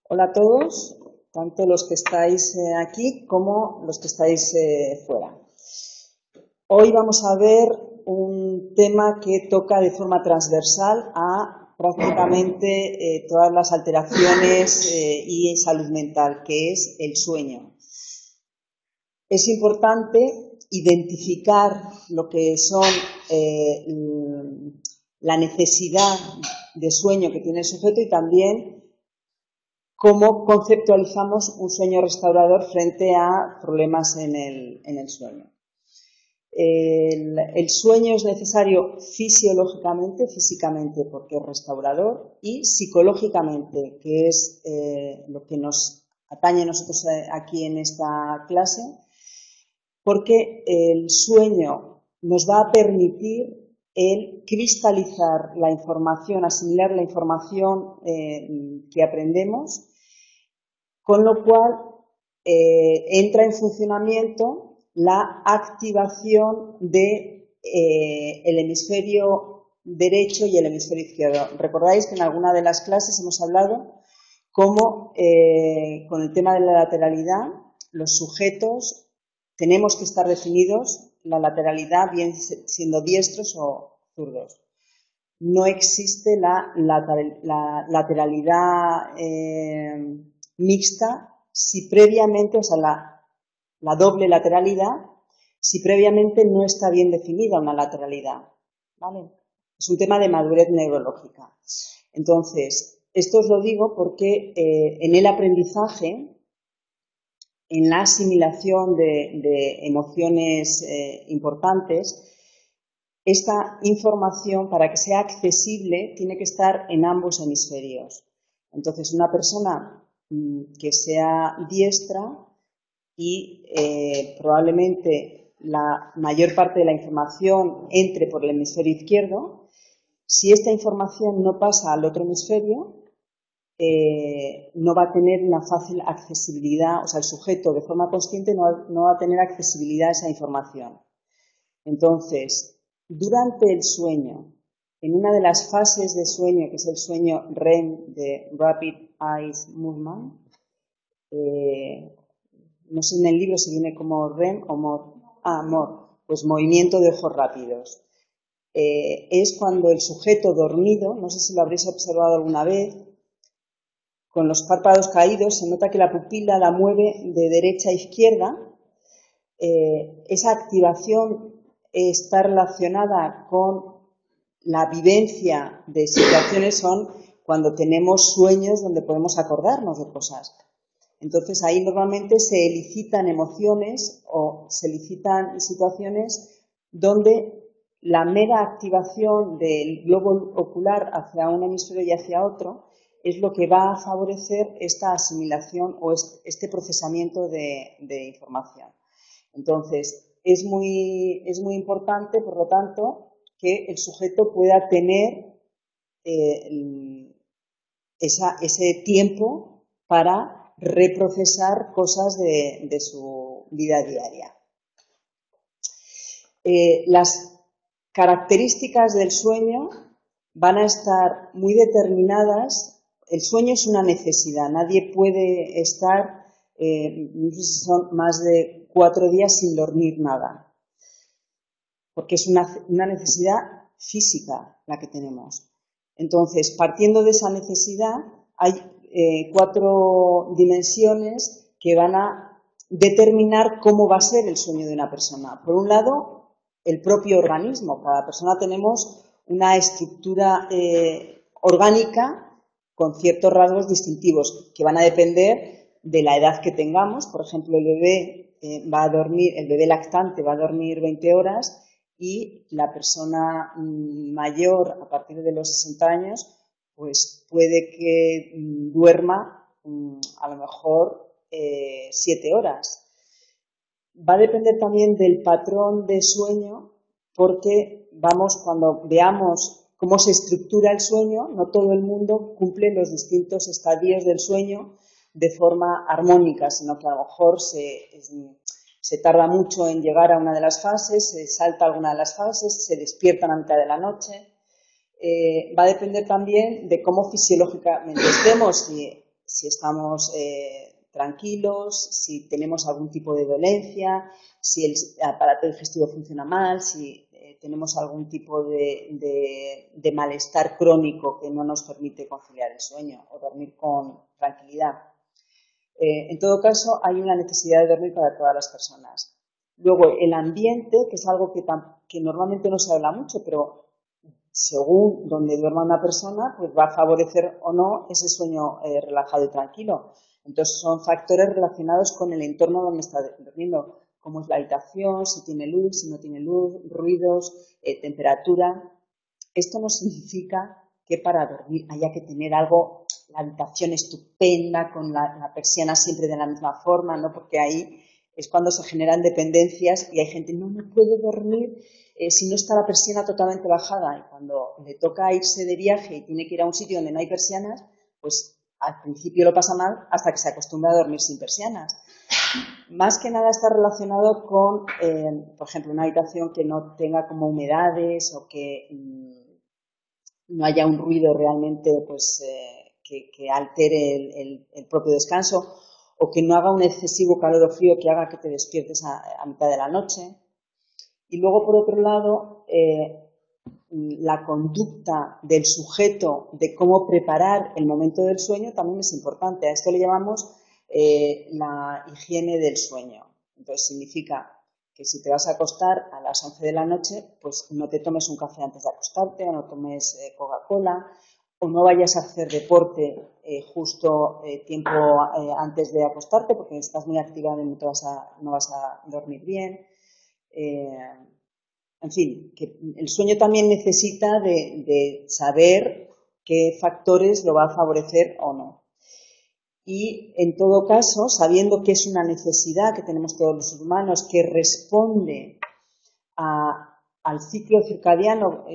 Hola a todos, tanto los que estáis aquí como los que estáis fuera. Hoy vamos a ver un tema que toca de forma transversal a prácticamente todas las alteraciones y salud mental, que es el sueño. Es importante identificar lo que son la necesidad de sueño que tiene el sujeto y también cómo conceptualizamos un sueño restaurador frente a problemas en el sueño. El sueño es necesario físicamente, porque es restaurador, y psicológicamente, que es lo que nos atañe a nosotros aquí en esta clase, porque el sueño nos va a permitir el cristalizar la información, asimilar la información que aprendemos, con lo cual entra en funcionamiento la activación del hemisferio derecho y el hemisferio izquierdo. Recordáis que en alguna de las clases hemos hablado cómo con el tema de la lateralidad los sujetos tenemos que estar definidos la lateralidad bien siendo diestros o zurdos. No existe la lateralidad mixta si previamente, o sea, la doble lateralidad, si previamente no está bien definida una lateralidad, ¿vale? Es un tema de madurez neurológica. Entonces, esto os lo digo porque en el aprendizaje, en la asimilación de emociones importantes, esta información, para que sea accesible, tiene que estar en ambos hemisferios. Entonces, una persona que sea diestra y probablemente la mayor parte de la información entre por el hemisferio izquierdo, si esta información no pasa al otro hemisferio, no va a tener una fácil accesibilidad, o sea, el sujeto de forma consciente no va a tener accesibilidad a esa información. Entonces, durante el sueño, en una de las fases de sueño, que es el sueño REM, de Rapid Eye Movement, no sé en el libro si viene como REM o MOR, pues movimiento de ojos rápidos. Es cuando el sujeto dormido, no sé si lo habréis observado alguna vez, con los párpados caídos, se nota que la pupila la mueve de derecha a izquierda. Esa activación está relacionada con la vivencia de situaciones, son cuando tenemos sueños donde podemos acordarnos de cosas. Entonces ahí normalmente se elicitan emociones o se elicitan situaciones donde la mera activación del globo ocular hacia un hemisferio y hacia otro es lo que va a favorecer esta asimilación o este procesamiento de información. Entonces, es muy importante, por lo tanto, que el sujeto pueda tener ese tiempo para reprocesar cosas de su vida diaria. Las características del sueño van a estar muy determinadas. El sueño es una necesidad, nadie puede estar, no sé si son más de 4 días sin dormir nada, porque es una necesidad física la que tenemos. Entonces, partiendo de esa necesidad, hay 4 dimensiones que van a determinar cómo va a ser el sueño de una persona. Por un lado, el propio organismo. Cada persona tenemos una estructura orgánica con ciertos rasgos distintivos que van a depender de la edad que tengamos. Por ejemplo, el bebé lactante va a dormir 20 horas y la persona mayor, a partir de los 60 años, pues puede que duerma a lo mejor 7 horas. Va a depender también del patrón de sueño, porque cuando veamos cómo se estructura el sueño, no todo el mundo cumple los distintos estadios del sueño de forma armónica, sino que a lo mejor se tarda mucho en llegar a una de las fases, se salta alguna de las fases, se despierta a la mitad de la noche. Va a depender también de cómo fisiológicamente estemos, si si estamos tranquilos, si tenemos algún tipo de dolencia, si el aparato digestivo funciona mal, si tenemos algún tipo de malestar crónico que no nos permite conciliar el sueño o dormir con tranquilidad. En todo caso, hay una necesidad de dormir para todas las personas. Luego, el ambiente, que es algo que normalmente no se habla mucho, pero según donde duerma una persona, pues va a favorecer o no ese sueño relajado y tranquilo. Entonces, son factores relacionados con el entorno donde está durmiendo, cómo es la habitación, si tiene luz, si no tiene luz, ruidos, temperatura. Esto no significa que para dormir haya que tener algo, la habitación estupenda, con la persiana siempre de la misma forma, ¿no? Porque ahí es cuando se generan dependencias y hay gente, no puede dormir si no está la persiana totalmente bajada. Y cuando le toca irse de viaje y tiene que ir a un sitio donde no hay persianas, pues al principio lo pasa mal hasta que se acostumbra a dormir sin persianas. Más que nada está relacionado con, por ejemplo, una habitación que no tenga como humedades o que no haya un ruido realmente pues, que altere el propio descanso, o que no haga un excesivo calor o frío que haga que te despiertes a mitad de la noche. Y luego, por otro lado, la conducta del sujeto de cómo preparar el momento del sueño también es importante. A esto le llamamos la higiene del sueño. Entonces, significa que si te vas a acostar a las 11 de la noche, pues no te tomes un café antes de acostarte, o no tomes Coca-Cola, o no vayas a hacer deporte justo tiempo antes de acostarte, porque estás muy activado y no vas a dormir bien. En fin, que el sueño también necesita de saber qué factores lo va a favorecer o no. Y, en todo caso, sabiendo que es una necesidad que tenemos todos los humanos, que responde al ciclo circadiano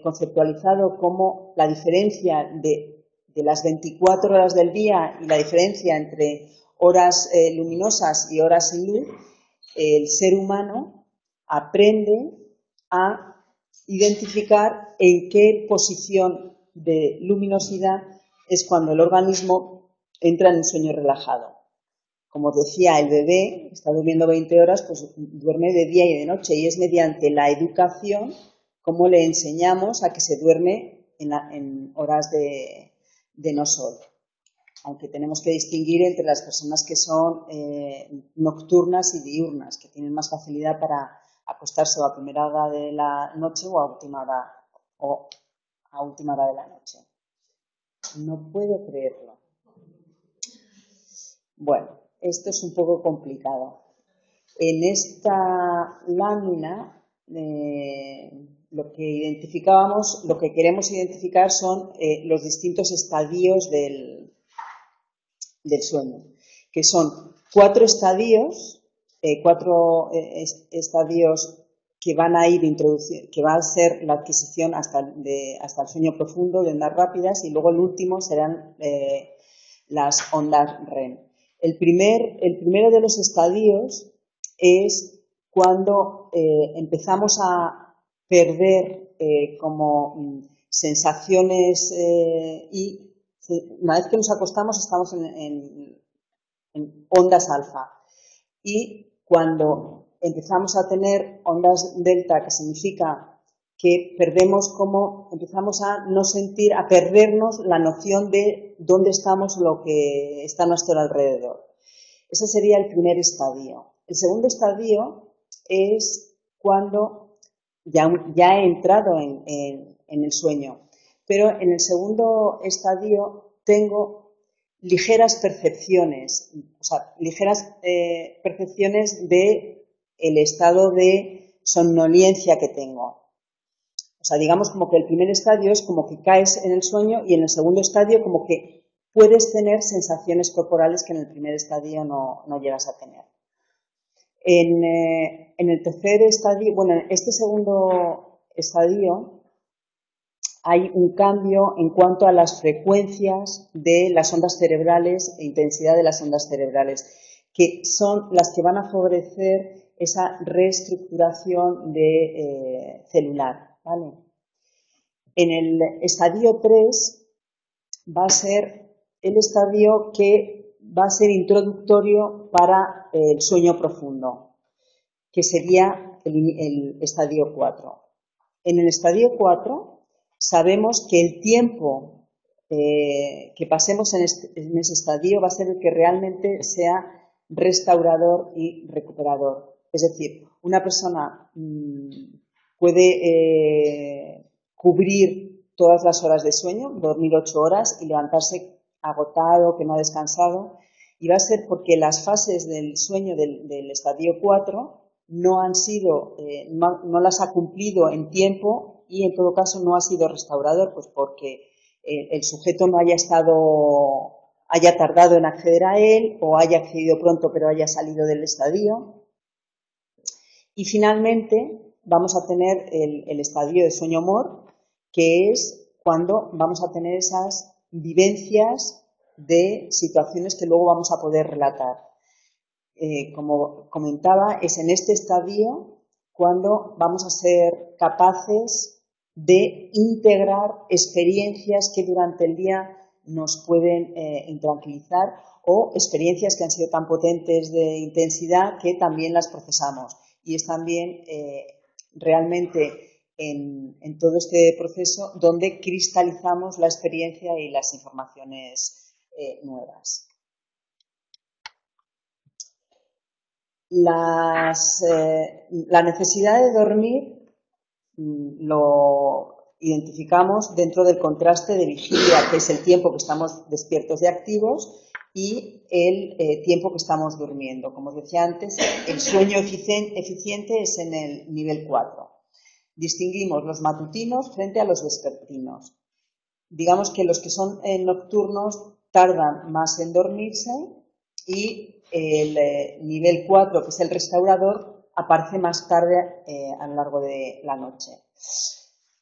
conceptualizado como la diferencia de las 24 horas del día y la diferencia entre horas luminosas y horas sin luz, el ser humano aprende a identificar en qué posición de luminosidad es cuando el organismo entra en un sueño relajado. Como decía, el bebé está durmiendo 20 horas, pues duerme de día y de noche, y es mediante la educación como le enseñamos a que se duerme en horas de no sol. Aunque tenemos que distinguir entre las personas que son nocturnas y diurnas, que tienen más facilidad para acostarse o a primera hora de la noche o a última hora de la noche. No puedo creerlo. Bueno, esto es un poco complicado. En esta lámina lo que queremos identificar son los distintos estadios del sueño, que son 4 estadios, estadios que van a ir introduciendo, que va a ser la adquisición hasta el sueño profundo de ondas rápidas, y luego el último serán las ondas REM. El primero de los estadios es cuando empezamos a perder como sensaciones y una vez que nos acostamos estamos en ondas alfa, y cuando empezamos a tener ondas delta, que significa que empezamos a no sentir, a perdernos la noción de dónde estamos, lo que está a nuestro alrededor. Ese sería el primer estadio. El segundo estadio es cuando ya he entrado en el sueño, pero en el segundo estadio tengo ligeras percepciones, percepciones de el estado de somnolencia que tengo. O sea, digamos como que el primer estadio es como que caes en el sueño, y en el segundo estadio como que puedes tener sensaciones corporales que en el primer estadio no llegas a tener. En el tercer estadio, bueno, en este segundo estadio hay un cambio en cuanto a las frecuencias de las ondas cerebrales e intensidad de las ondas cerebrales, que son las que van a favorecer esa reestructuración celular, ¿vale? En el estadio 3 va a ser el estadio que va a ser introductorio para el sueño profundo, que sería el estadio 4. En el estadio 4 sabemos que el tiempo que pasemos en ese estadio va a ser el que realmente sea restaurador y recuperador. Es decir, una persona puede cubrir todas las horas de sueño, dormir 8 horas y levantarse agotado, que no ha descansado, y va a ser porque las fases del sueño del estadio 4 no han sido, no las ha cumplido en tiempo y en todo caso no ha sido restaurador, pues porque el sujeto no haya tardado en acceder a él o haya accedido pronto pero haya salido del estadio. Y finalmente vamos a tener el estadio de sueño amor, que es cuando vamos a tener esas vivencias de situaciones que luego vamos a poder relatar. Como comentaba, es en este estadio cuando vamos a ser capaces de integrar experiencias que durante el día nos pueden intranquilizar o experiencias que han sido tan potentes de intensidad que también las procesamos. Y es también realmente en todo este proceso donde cristalizamos la experiencia y las informaciones nuevas. La necesidad de dormir lo identificamos dentro del contraste de vigilia, que es el tiempo que estamos despiertos y activos, y el tiempo que estamos durmiendo. Como os decía antes, el sueño eficiente es en el nivel 4. Distinguimos los matutinos frente a los vespertinos. Digamos que los que son nocturnos tardan más en dormirse y el nivel 4, que es el restaurador, aparece más tarde a lo largo de la noche.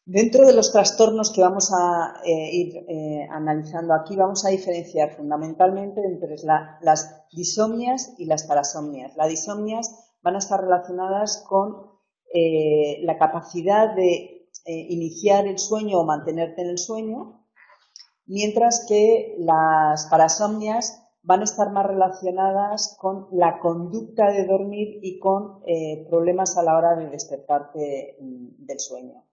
Dentro de los trastornos que vamos a ir analizando aquí, vamos a diferenciar fundamentalmente entre las disomnias y las parasomnias. Las disomnias van a estar relacionadas con la capacidad de iniciar el sueño o mantenerte en el sueño, mientras que las parasomnias van a estar más relacionadas con la conducta de dormir y con problemas a la hora de despertarte del sueño.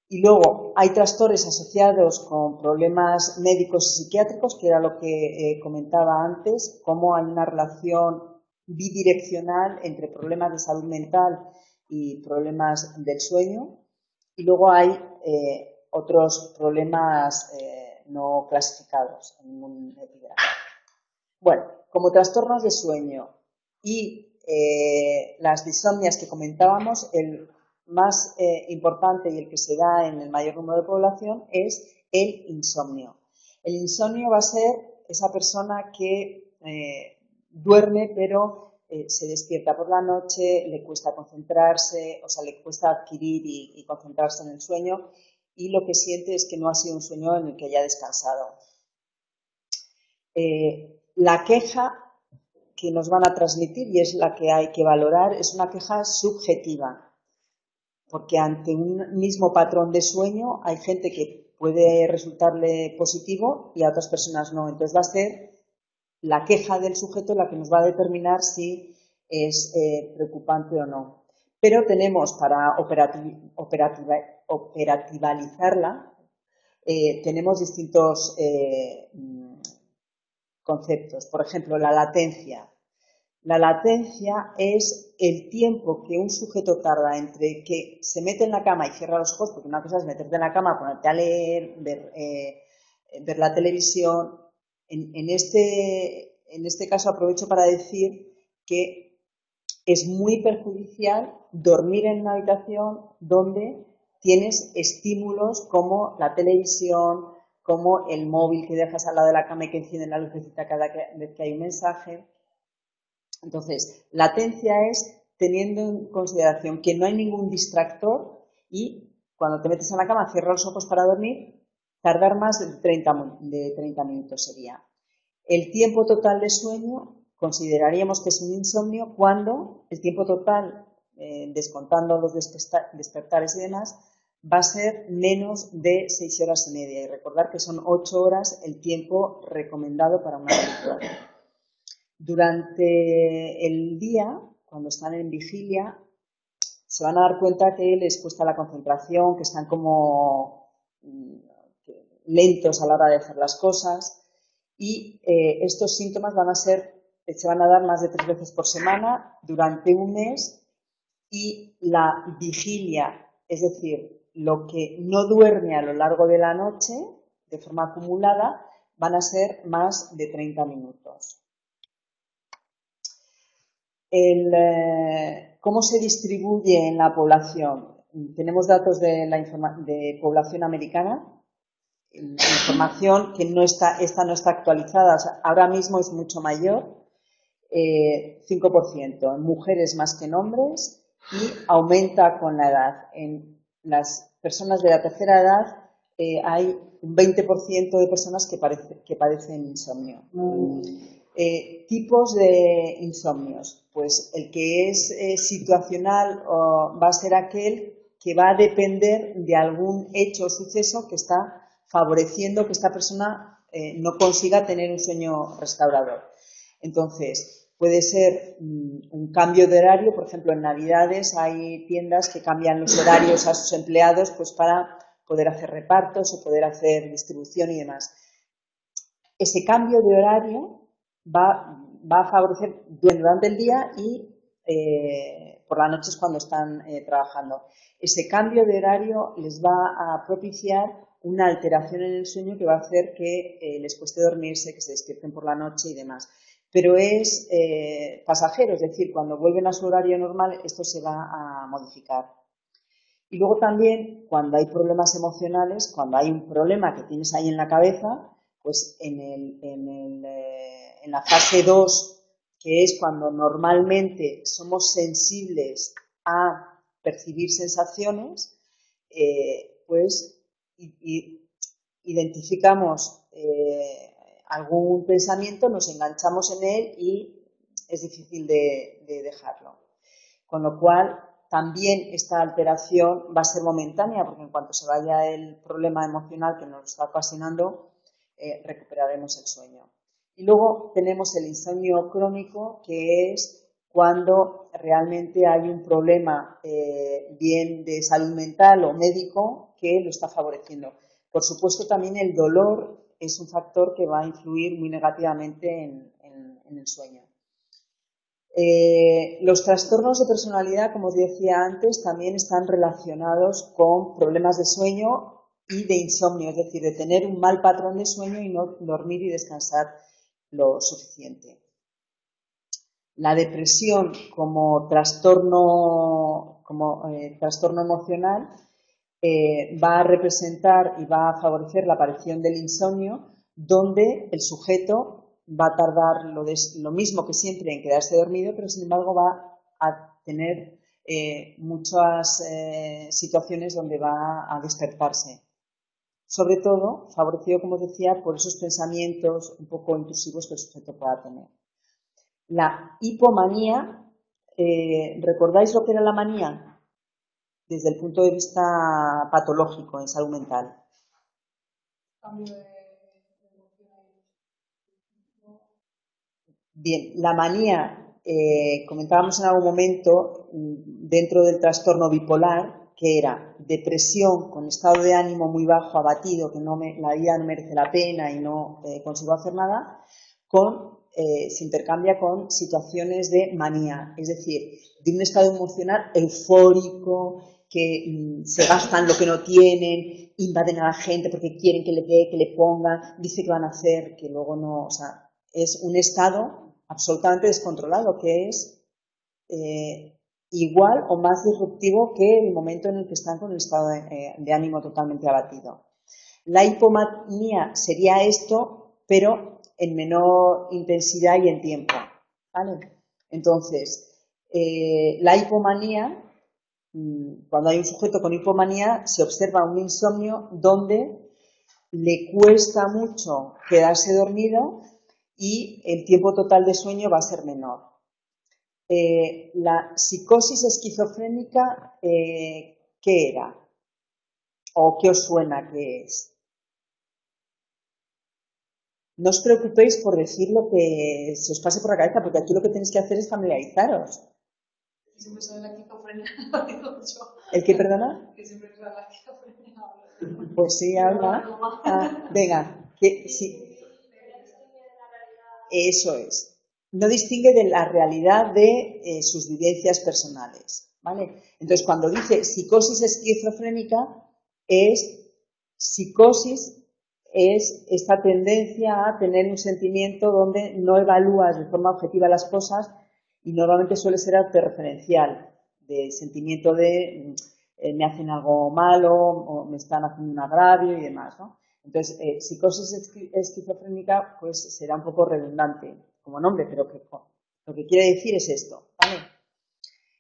Y luego hay trastornos asociados con problemas médicos y psiquiátricos, que era lo que comentaba antes, cómo hay una relación bidireccional entre problemas de salud mental y problemas del sueño. Y luego hay otros problemas no clasificados en ningún epigrama. Bueno, como trastornos de sueño y las disomnias que comentábamos, el más importante y el que se da en el mayor número de población es el insomnio. El insomnio va a ser esa persona que duerme pero se despierta por la noche, le cuesta concentrarse, o sea, le cuesta adquirir y concentrarse en el sueño, y lo que siente es que no ha sido un sueño en el que haya descansado. La queja que nos van a transmitir, y es la que hay que valorar, es una queja subjetiva, porque ante un mismo patrón de sueño hay gente que puede resultarle positivo y a otras personas no. Entonces va a ser la queja del sujeto la que nos va a determinar si es preocupante o no. Pero tenemos, para operativalizarla, tenemos distintos conceptos. Por ejemplo, la latencia. La latencia es el tiempo que un sujeto tarda entre que se mete en la cama y cierra los ojos, porque una cosa es meterte en la cama, ponerte a leer, ver la televisión. En este caso aprovecho para decir que es muy perjudicial dormir en una habitación donde tienes estímulos como la televisión, como el móvil que dejas al lado de la cama y que enciende la lucecita cada vez que hay un mensaje. Entonces, latencia es teniendo en consideración que no hay ningún distractor y cuando te metes en la cama, cierras los ojos para dormir, tardar más de 30 minutos sería. El tiempo total de sueño consideraríamos que es un insomnio cuando el tiempo total, descontando los despertares y demás, va a ser menos de 6 horas y media. Y recordar que son 8 horas el tiempo recomendado para una película. Durante el día, cuando están en vigilia, se van a dar cuenta que les cuesta la concentración, que están como lentos a la hora de hacer las cosas, y estos síntomas se van a dar más de 3 veces por semana durante un mes, y la vigilia, es decir, lo que no duerme a lo largo de la noche de forma acumulada, van a ser más de 30 minutos. ¿Cómo se distribuye en la población? Tenemos datos de población americana, información que esta no está actualizada, o sea, ahora mismo es mucho mayor, 5%, en mujeres más que en hombres, y aumenta con la edad. En las personas de la tercera edad hay un 20% de personas que padecen insomnio. Tipos de insomnios. Pues el que es situacional va a ser aquel que va a depender de algún hecho o suceso que está favoreciendo que esta persona no consiga tener un sueño restaurador. Entonces, puede ser un cambio de horario. Por ejemplo, en Navidades hay tiendas que cambian los horarios a sus empleados pues para poder hacer repartos o poder hacer distribución y demás. Ese cambio de horario va a favorecer durante el día y por la noche es cuando están trabajando. Ese cambio de horario les va a propiciar una alteración en el sueño que va a hacer que les cueste dormirse, que se despierten por la noche y demás. Pero es pasajero, es decir, cuando vuelven a su horario normal esto se va a modificar. Y luego también cuando hay problemas emocionales, cuando hay un problema que tienes ahí en la cabeza, pues en la fase 2, que es cuando normalmente somos sensibles a percibir sensaciones, pues identificamos algún pensamiento, nos enganchamos en él y es difícil de dejarlo. Con lo cual, también esta alteración va a ser momentánea, porque en cuanto se vaya el problema emocional que nos está ocasionando, recuperaremos el sueño. Y luego tenemos el insomnio crónico, que es cuando realmente hay un problema bien de salud mental o médico que lo está favoreciendo. Por supuesto, también el dolor es un factor que va a influir muy negativamente en el sueño. Los trastornos de personalidad, como os decía antes, también están relacionados con problemas de sueño y de insomnio, es decir, de tener un mal patrón de sueño y no dormir y descansar lo suficiente. La depresión como trastorno emocional va a representar y va a favorecer la aparición del insomnio, donde el sujeto va a tardar lo mismo que siempre en quedarse dormido, pero sin embargo va a tener muchas situaciones donde va a despertarse. Sobre todo, favorecido, como os decía, por esos pensamientos un poco intrusivos que el sujeto pueda tener. La hipomanía, ¿recordáis lo que era la manía? Desde el punto de vista patológico en salud mental. Bien, la manía, comentábamos en algún momento, dentro del trastorno bipolar, que era depresión con estado de ánimo muy bajo, abatido, que la vida no merece la pena y no consigo hacer nada, se intercambia con situaciones de manía, es decir, de un estado emocional eufórico, que se gastan lo que no tienen, invaden a la gente porque quieren que le dé, que le ponga, dice que van a hacer, que luego no, o sea, es un estado absolutamente descontrolado, que es igual o más disruptivo que el momento en el que están con el estado de ánimo totalmente abatido. La hipomanía sería esto, pero en menor intensidad y en tiempo, ¿vale? Entonces, la hipomanía, cuando hay un sujeto con hipomanía, se observa un insomnio donde le cuesta mucho quedarse dormido y el tiempo total de sueño va a ser menor. La psicosis esquizofrénica, ¿qué era? ¿O qué os suena que es? No os preocupéis por decir lo que se os pase por la cabeza, porque aquí lo que tenéis que hacer es familiarizaros. Que siempre sale la esquizofrenia, lo digo yo. ¿El qué, perdona? Que siempre sale la esquizofrenia. Pues sí, habla. Venga, que sí. Eso es. No distingue de la realidad de sus vivencias personales, ¿vale? Entonces, cuando dice psicosis esquizofrénica, psicosis es esta tendencia a tener un sentimiento donde no evalúas de forma objetiva las cosas y normalmente suele ser autorreferencial, de sentimiento de me hacen algo malo o me están haciendo un agravio y demás, ¿no? Entonces, psicosis esquizofrénica pues será un poco redundante como nombre, pero que lo que quiere decir es esto, ¿vale?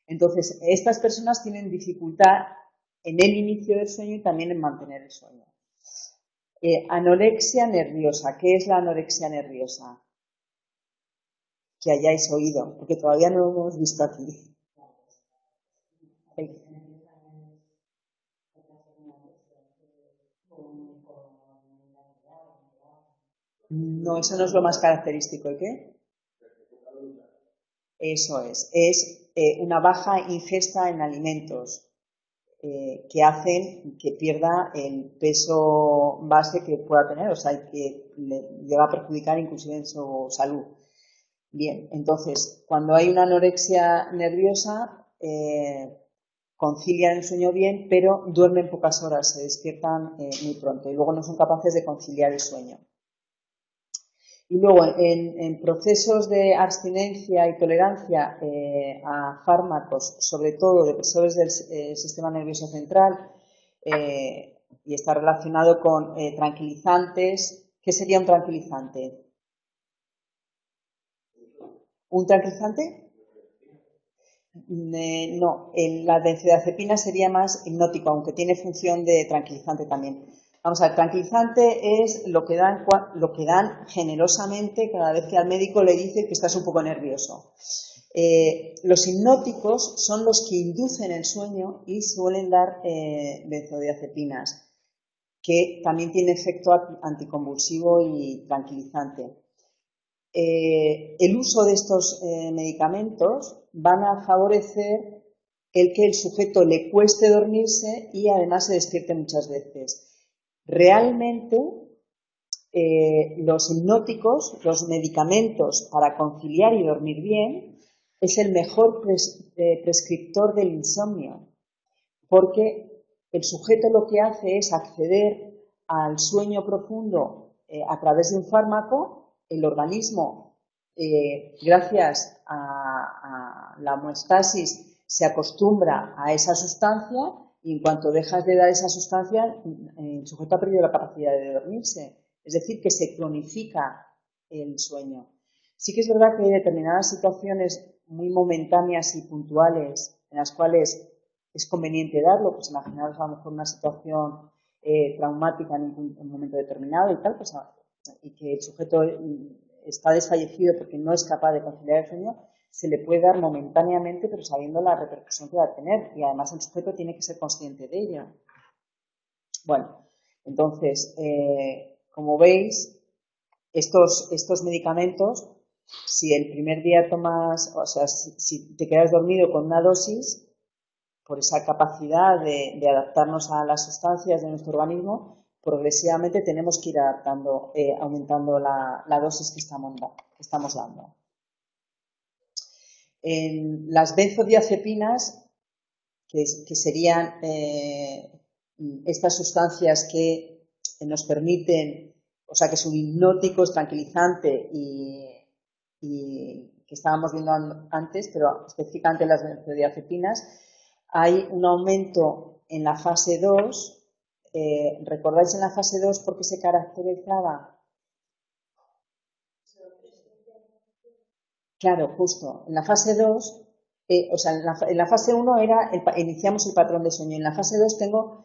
Entonces, estas personas tienen dificultad en el inicio del sueño y también en mantener el sueño. Anorexia nerviosa. ¿Qué es la anorexia nerviosa? Que hayáis oído, porque todavía no lo hemos visto aquí. No, eso no es lo más característico. ¿Y qué? Eso es. Es una baja ingesta en alimentos que hacen que pierda el peso base que pueda tener, o sea, que le va a perjudicar inclusive en su salud. Bien, entonces, cuando hay una anorexia nerviosa, concilian el sueño bien, pero duermen pocas horas, se despiertan muy pronto y luego no son capaces de conciliar el sueño. Y luego, en procesos de abstinencia y tolerancia a fármacos, sobre todo depresores del sistema nervioso central, y está relacionado con tranquilizantes. ¿Qué sería un tranquilizante? ¿Un tranquilizante? No, la benzodiazepina sería más hipnótico, aunque tiene función de tranquilizante también. Vamos a ver, tranquilizante es lo que dan generosamente cada vez que al médico le dice que estás un poco nervioso. Los hipnóticos son los que inducen el sueño y suelen dar benzodiazepinas, que también tiene efecto anticonvulsivo y tranquilizante. El uso de estos medicamentos van a favorecer el que el sujeto le cueste dormirse y además se despierte muchas veces. Realmente, los hipnóticos, los medicamentos para conciliar y dormir bien, es el mejor prescriptor del insomnio, porque el sujeto lo que hace es acceder al sueño profundo a través de un fármaco. El organismo, gracias a la homeostasis, se acostumbra a esa sustancia y en cuanto dejas de dar esa sustancia, el sujeto ha perdido la capacidad de dormirse. Es decir, que se cronifica el sueño. Sí que es verdad que hay determinadas situaciones muy momentáneas y puntuales en las cuales es conveniente darlo, pues imaginaros a lo mejor una situación traumática en un momento determinado y tal, pues y que el sujeto está desfallecido porque no es capaz de conciliar el sueño, se le puede dar momentáneamente, pero sabiendo la repercusión que va a tener. Y además el sujeto tiene que ser consciente de ello. Bueno, entonces, como veis, estos medicamentos, si el primer día tomas, o sea, si te quedas dormido con una dosis, por esa capacidad de adaptarnos a las sustancias de nuestro organismo, progresivamente tenemos que ir adaptando, aumentando la dosis que estamos dando. En las benzodiazepinas, que serían estas sustancias que nos permiten, o sea, que son hipnóticos, tranquilizante y que estábamos viendo antes, pero específicamente las benzodiazepinas, hay un aumento en la fase 2. ¿Recordáis en la fase 2 por qué se caracterizaba? Claro, justo. En la fase 2, o sea, en la fase 1 iniciamos el patrón de sueño. En la fase 2 tengo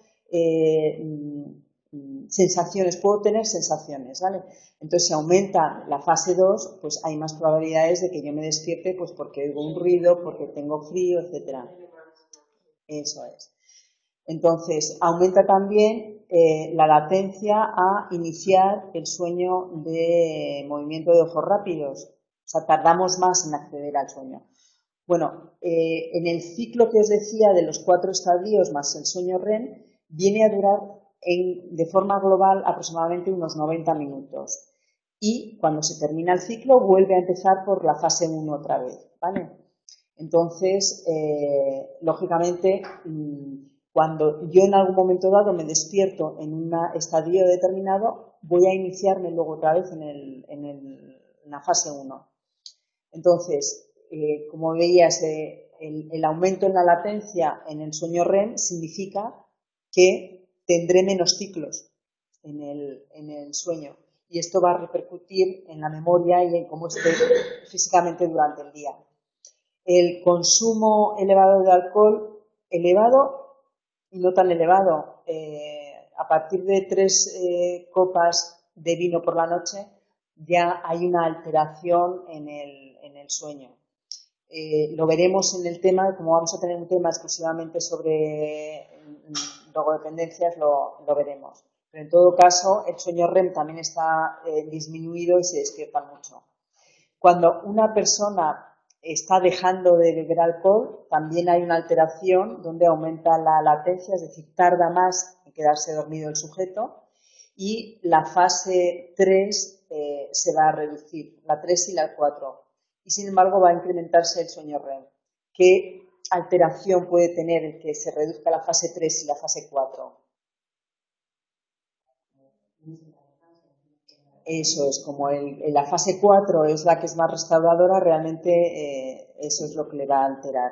sensaciones, puedo tener sensaciones, ¿vale? Entonces, si aumenta la fase 2, pues hay más probabilidades de que yo me despierte, pues porque oigo un ruido, porque tengo frío, etcétera. Eso es. Entonces, aumenta también la latencia a iniciar el sueño de movimiento de ojos rápidos. O sea, tardamos más en acceder al sueño. Bueno, en el ciclo que os decía de los 4 estadios más el sueño REM, viene a durar de forma global aproximadamente unos 90 minutos. Y cuando se termina el ciclo, vuelve a empezar por la fase 1 otra vez, ¿vale? Entonces, lógicamente, cuando yo en algún momento dado me despierto en un estadio determinado, voy a iniciarme luego otra vez en la fase 1. Entonces, como veías, el aumento en la latencia en el sueño REM significa que tendré menos ciclos en el sueño. Y esto va a repercutir en la memoria y en cómo esté físicamente durante el día. El consumo elevado de alcohol, elevado y no tan elevado, a partir de 3 copas de vino por la noche ya hay una alteración en el sueño. Lo veremos en el tema, como vamos a tener un tema exclusivamente sobre drogodependencias, lo veremos. Pero en todo caso, el sueño REM también está disminuido y se despierta mucho. Cuando una persona está dejando de beber alcohol, también hay una alteración donde aumenta la latencia, es decir, tarda más en quedarse dormido el sujeto, y la fase 3 se va a reducir, la 3 y la 4. Y sin embargo va a incrementarse el sueño REM. ¿Qué alteración puede tener el que se reduzca la fase 3 y la fase 4? Eso es, como la fase 4 es la que es más restauradora, realmente eso es lo que le va a alterar.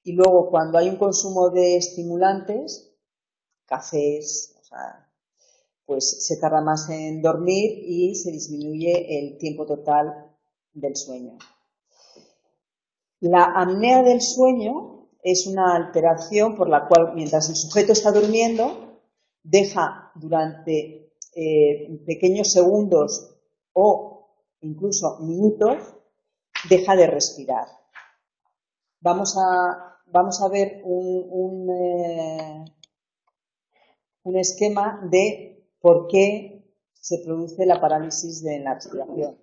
Y luego, cuando hay un consumo de estimulantes, cafés, o sea, pues se tarda más en dormir y se disminuye el tiempo total del sueño. La apnea del sueño es una alteración por la cual, mientras el sujeto está durmiendo, deja durante pequeños segundos o incluso minutos, deja de respirar. Vamos a ver un esquema de por qué se produce la parálisis de la respiración.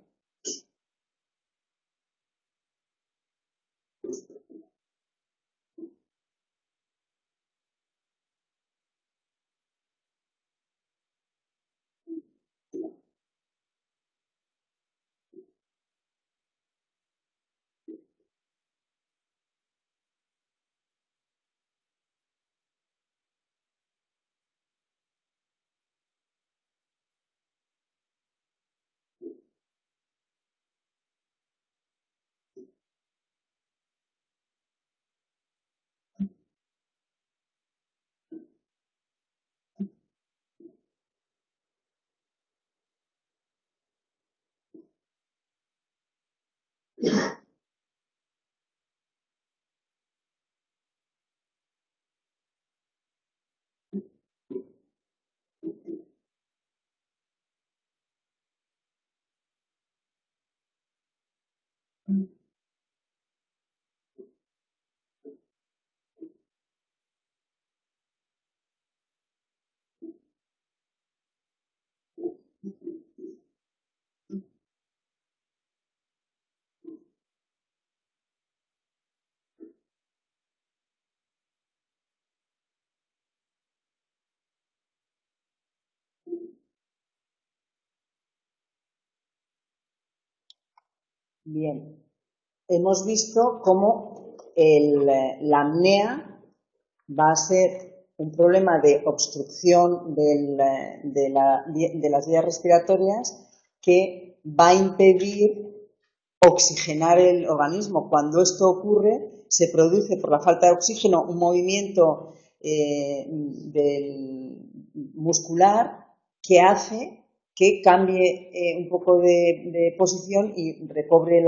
Bien, hemos visto cómo la apnea va a ser un problema de obstrucción de las vías respiratorias que va a impedir oxigenar el organismo. Cuando esto ocurre, se produce por la falta de oxígeno un movimiento muscular que hace que cambie un poco de posición y recobre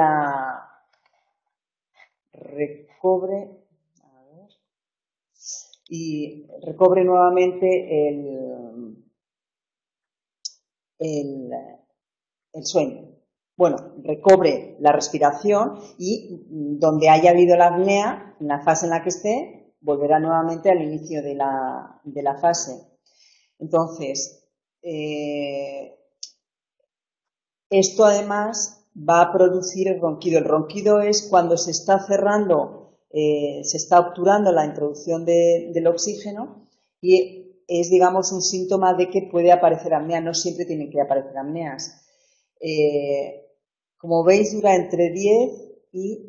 nuevamente el sueño. Bueno, recobre la respiración y donde haya habido la apnea, en la fase en la que esté, volverá nuevamente al inicio de la fase. Entonces, esto además va a producir el ronquido. El ronquido es cuando se está cerrando, se está obturando la introducción del oxígeno y es, digamos, un síntoma de que puede aparecer apnea. No siempre tienen que aparecer apneas. Como veis, dura entre 10 y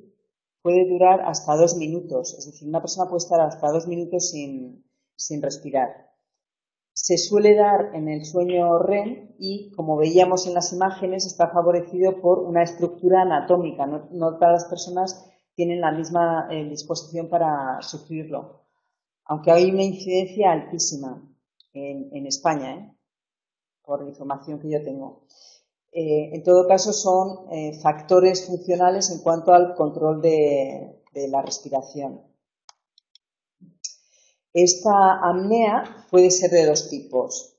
puede durar hasta 2 minutos. Es decir, una persona puede estar hasta 2 minutos sin respirar. Se suele dar en el sueño REM y, como veíamos en las imágenes, está favorecido por una estructura anatómica. No todas las personas tienen la misma disposición para sufrirlo, aunque hay una incidencia altísima en España, por la información que yo tengo. En todo caso, son factores funcionales en cuanto al control de la respiración. Esta apnea puede ser de dos tipos.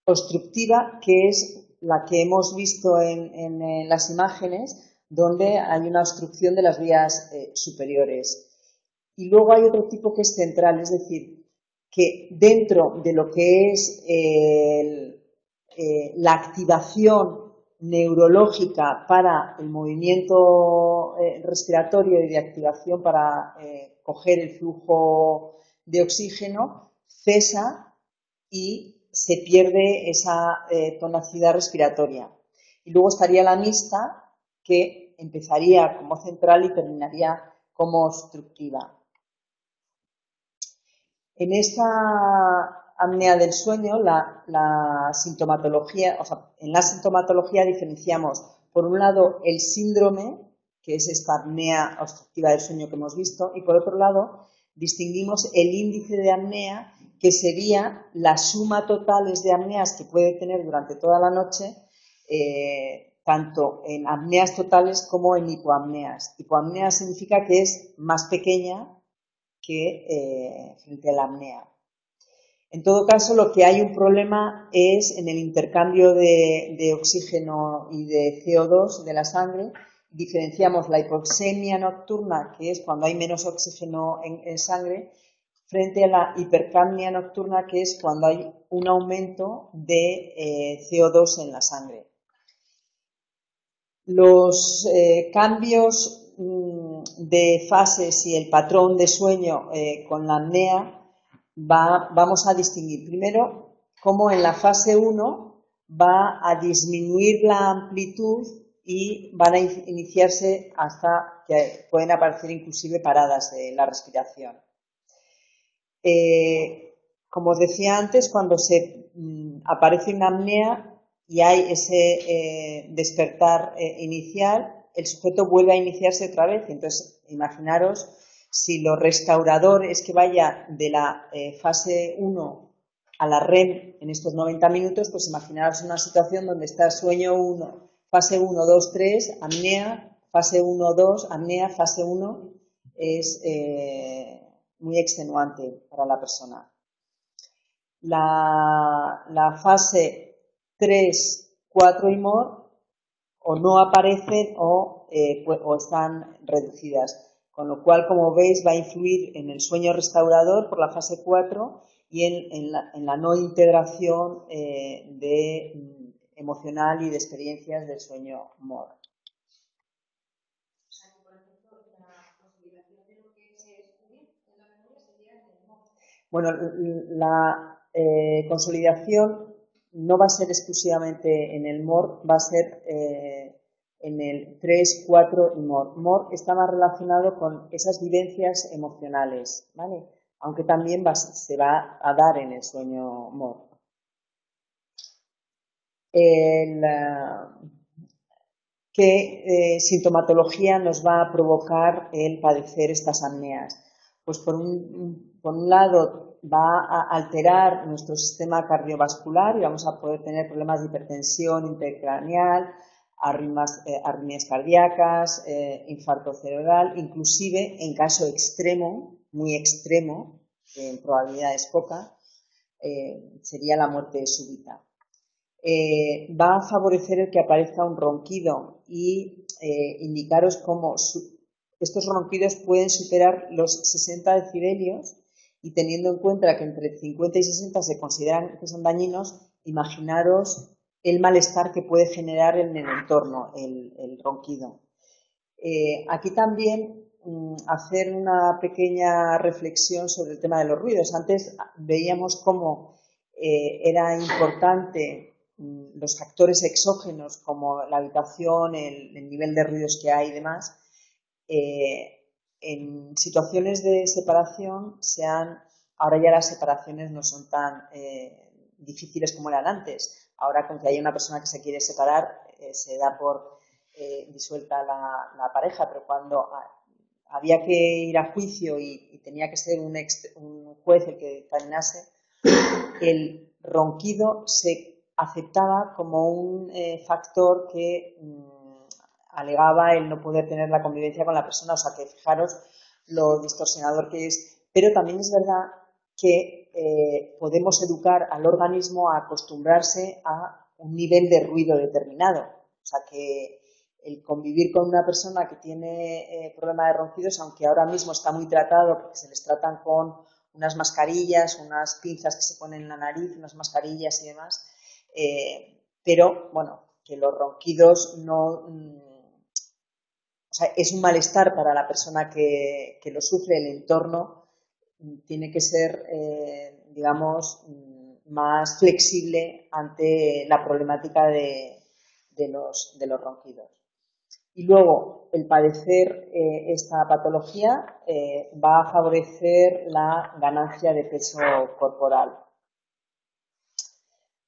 Obstructiva, que es la que hemos visto en las imágenes, donde hay una obstrucción de las vías superiores. Y luego hay otro tipo que es central, es decir, que dentro de lo que es la activación neurológica para el movimiento respiratorio y de activación para coger el flujo de oxígeno, cesa y se pierde esa tonacidad respiratoria. Y luego estaría la mixta, que empezaría como central y terminaría como obstructiva. En esta apnea del sueño, la sintomatología, o sea, en la sintomatología diferenciamos, por un lado, el síndrome, que es esta apnea obstructiva del sueño que hemos visto, y por otro lado, distinguimos el índice de apnea, que sería la suma totales de apneas que puede tener durante toda la noche, tanto en apneas totales como en hipoapneas. Hipoapnea significa que es más pequeña que frente a la apnea. En todo caso, lo que hay un problema es en el intercambio de oxígeno y de CO2 de la sangre. Diferenciamos la hipoxemia nocturna, que es cuando hay menos oxígeno en sangre, frente a la hipercapnia nocturna, que es cuando hay un aumento de CO2 en la sangre. Los cambios de fases y el patrón de sueño con la apnea vamos a distinguir primero cómo en la fase 1 va a disminuir la amplitud y van a iniciarse hasta que pueden aparecer inclusive paradas de la respiración. Como os decía antes, cuando se aparece una apnea y hay ese despertar inicial, el sujeto vuelve a iniciarse otra vez. Entonces, imaginaros si lo restaurador es que vaya de la fase 1 a la REM en estos 90 minutos, pues imaginaros una situación donde está sueño 1, fase 1, 2, 3, apnea, fase 1, 2, apnea, fase 1, es muy extenuante para la persona. La fase 3, 4 y more o no aparecen o están reducidas. Con lo cual, como veis, va a influir en el sueño restaurador por la fase 4 y en la no integración emocional y de experiencias del sueño MOR. O sea, que, por ejemplo, la consolidación de lo que se estudia en la memoria sería en el MOR. Bueno, la consolidación no va a ser exclusivamente en el MOR, va a ser en el 3, 4 y MOR. MOR está más relacionado con esas vivencias emocionales, ¿vale? Aunque también se va a dar en el sueño MOR. ¿Qué sintomatología nos va a provocar el padecer estas apneas? Pues por un lado va a alterar nuestro sistema cardiovascular y vamos a poder tener problemas de hipertensión intracraneal, arritmias cardíacas, infarto cerebral, inclusive en caso extremo, muy extremo, que en probabilidad es poca, sería la muerte súbita. Va a favorecer el que aparezca un ronquido y indicaros cómo estos ronquidos pueden superar los 60 decibelios y teniendo en cuenta que entre 50 y 60 se consideran que son dañinos, imaginaros el malestar que puede generar en el entorno el ronquido. Aquí también hacer una pequeña reflexión sobre el tema de los ruidos. Antes veíamos cómo era importante los factores exógenos como la habitación, el nivel de ruidos que hay y demás. En situaciones de separación ahora ya las separaciones no son tan difíciles como eran antes. Ahora con que hay una persona que se quiere separar se da por disuelta la pareja, pero cuando había que ir a juicio y tenía que ser un juez el que dictaminase, el ronquido se aceptaba como un factor que alegaba el no poder tener la convivencia con la persona, o sea que fijaros lo distorsionador que es. Pero también es verdad que podemos educar al organismo a acostumbrarse a un nivel de ruido determinado. O sea que el convivir con una persona que tiene problema de ronquidos, aunque ahora mismo está muy tratado porque se les tratan con unas mascarillas, unas pinzas que se ponen en la nariz, unas mascarillas y demás, pero bueno, que los ronquidos no... O sea, es un malestar para la persona que lo sufre, el entorno tiene que ser, digamos, más flexible ante la problemática de los ronquidos. Y luego, el padecer esta patología va a favorecer la ganancia de peso corporal.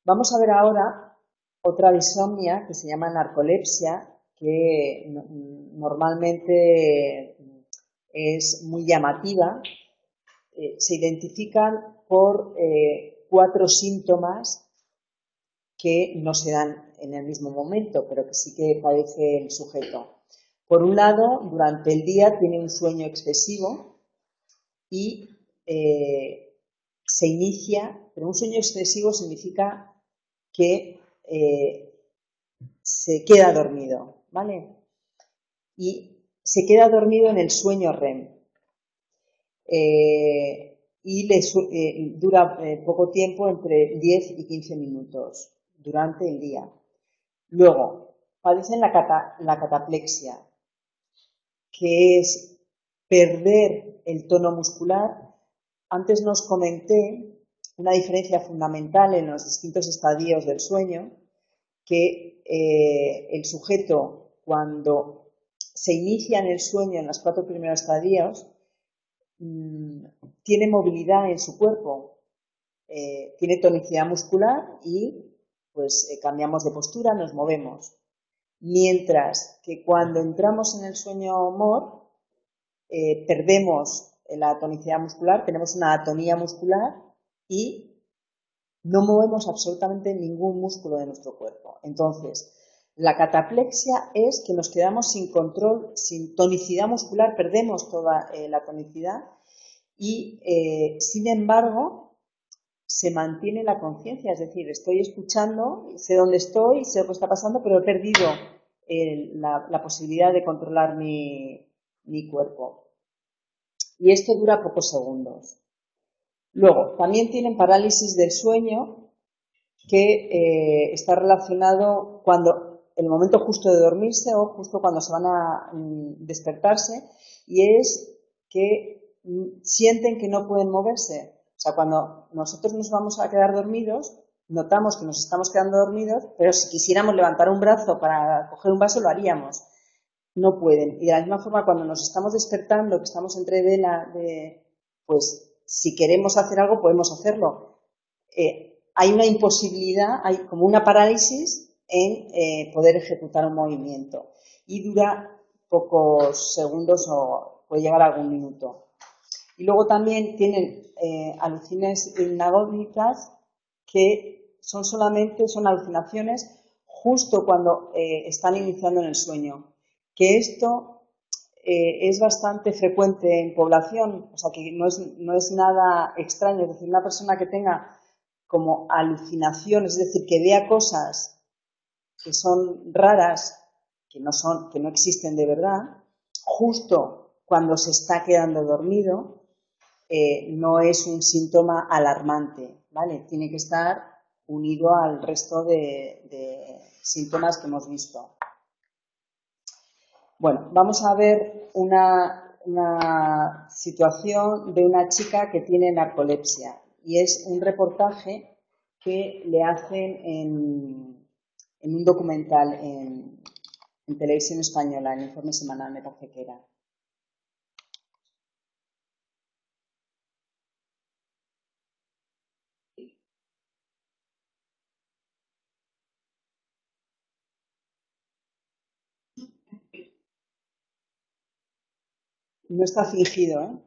Vamos a ver ahora otra disomnia que se llama narcolepsia, que normalmente es muy llamativa. Se identifican por 4 síntomas que no se dan en el mismo momento, pero que sí que padece el sujeto. Por un lado, durante el día tiene un sueño excesivo y se inicia, pero un sueño excesivo significa que se queda dormido, ¿vale? Y se queda dormido en el sueño REM. Y dura poco tiempo, entre 10 y 15 minutos durante el día. Luego, padecen la cataplexia, que es perder el tono muscular. Antes nos comenté una diferencia fundamental en los distintos estadios del sueño, que el sujeto, cuando se inicia en el sueño en los 4 primeros estadios, tiene movilidad en su cuerpo, tiene tonicidad muscular y pues cambiamos de postura, nos movemos. Mientras que cuando entramos en el sueño MOR, perdemos la tonicidad muscular, tenemos una atonía muscular y no movemos absolutamente ningún músculo de nuestro cuerpo. Entonces, la cataplexia es que nos quedamos sin control, sin tonicidad muscular, perdemos toda la tonicidad y, sin embargo, se mantiene la conciencia, es decir, estoy escuchando, sé dónde estoy, sé lo que está pasando, pero he perdido la posibilidad de controlar mi cuerpo. Y esto dura pocos segundos. Luego, también tienen parálisis del sueño, que está relacionado cuando el momento justo de dormirse o justo cuando se van a despertarse, y es que sienten que no pueden moverse. O sea, cuando nosotros nos vamos a quedar dormidos, notamos que nos estamos quedando dormidos, pero si quisiéramos levantar un brazo para coger un vaso, lo haríamos. No pueden. Y de la misma forma, cuando nos estamos despertando, que estamos entre vela, pues si queremos hacer algo, podemos hacerlo. Hay una imposibilidad, hay como una parálisis en poder ejecutar un movimiento. Y dura pocos segundos o puede llegar a algún minuto. Y luego también tienen alucinaciones hipnagógicas, que son alucinaciones justo cuando están iniciando en el sueño. Que esto es bastante frecuente en población, o sea que no es nada extraño. Es decir, una persona que tenga como alucinaciones, es decir, que vea cosas que son raras, que no existen de verdad, justo cuando se está quedando dormido, no es un síntoma alarmante, ¿vale? Tiene que estar unido al resto de síntomas que hemos visto. Bueno, vamos a ver una situación de una chica que tiene narcolepsia y es un reportaje que le hacen en un documental en Televisión Española, en Informe Semanal, me parece que era. No está fingido, ¿eh?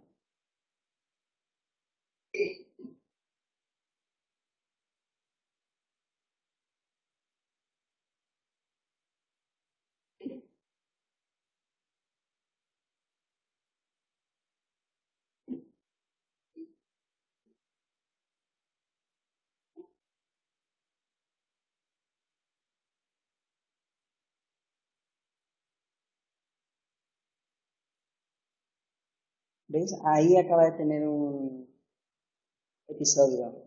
¿Veis? Ahí acaba de tener un episodio.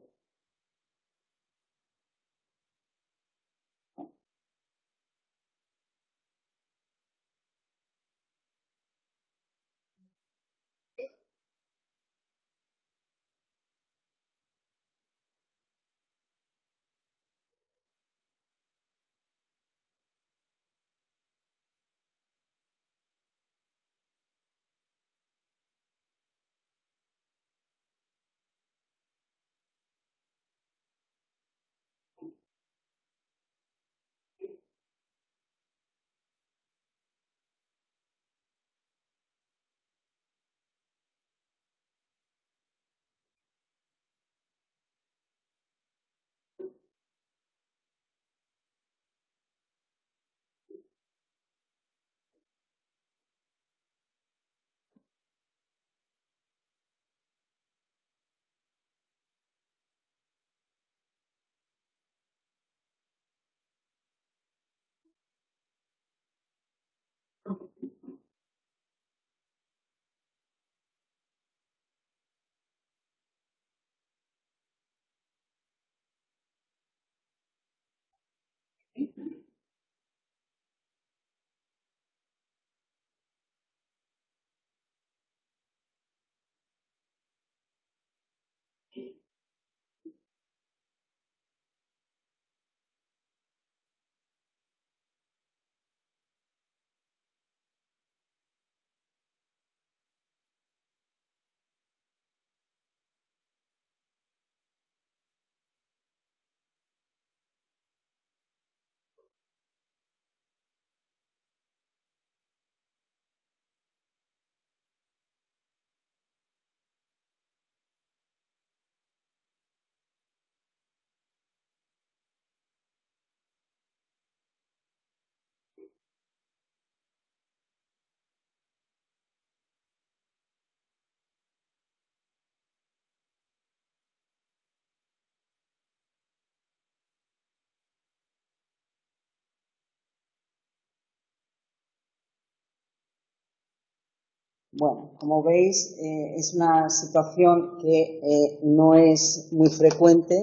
Bueno, como veis, es una situación que no es muy frecuente,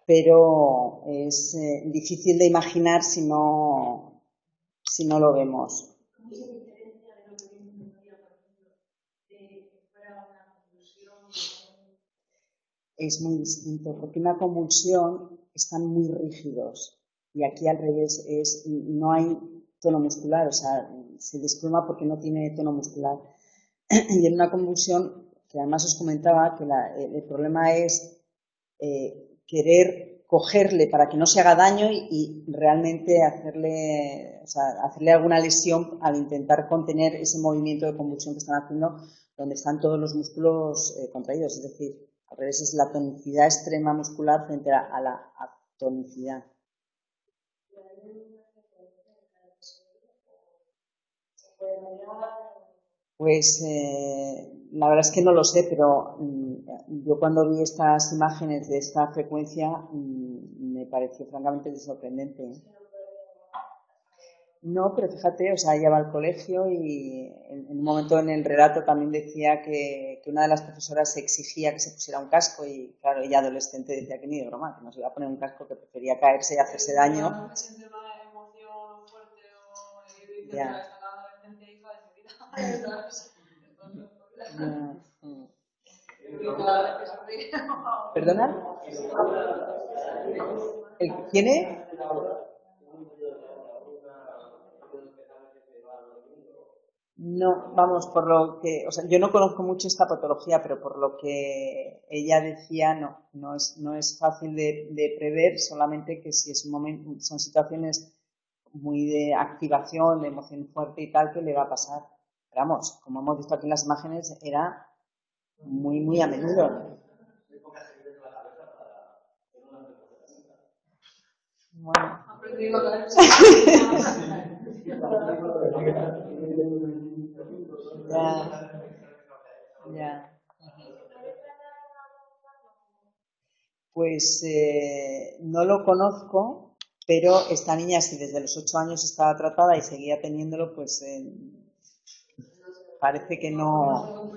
pero es difícil de imaginar si no lo vemos. ¿Cómo se diferencia de lo que viene en memoria, por ejemplo, de que fuera una convulsión? Es muy distinto, porque una convulsión están muy rígidos y aquí al revés no hay tono muscular, o sea, se desploma porque no tiene tono muscular. Y en una convulsión, que además os comentaba que el problema es querer cogerle para que no se haga daño y realmente hacerle alguna lesión al intentar contener ese movimiento de convulsión que están haciendo, donde están todos los músculos contraídos, es decir, al revés es la tonicidad extrema muscular frente a la atonicidad. Pues la verdad es que no lo sé, pero yo cuando vi estas imágenes de esta frecuencia me pareció francamente sorprendente. No, pero fíjate, o sea, ella va al colegio y en un momento en el relato también decía que una de las profesoras se exigía que se pusiera un casco y, claro, ella adolescente decía que ni de broma, que no se iba a poner un casco, que prefería caerse y hacerse daño. No siente una emoción fuerte o dice, Ya. está la adolescente hija de su vida. Ya. Mm. Y cada vez que sonríe. ¿Perdona? ¿Quién es? No, vamos, por lo que, o sea, yo no conozco mucho esta patología, pero por lo que ella decía, no es fácil de prever, solamente que si es un momento, son situaciones muy de activación, de emoción fuerte y tal, que le va a pasar. Pero vamos, como hemos visto aquí en las imágenes, era muy, muy a menudo. Bueno. Ya, ya. Pues no lo conozco, pero esta niña, si desde los 8 años estaba tratada y seguía teniéndolo, pues parece que no.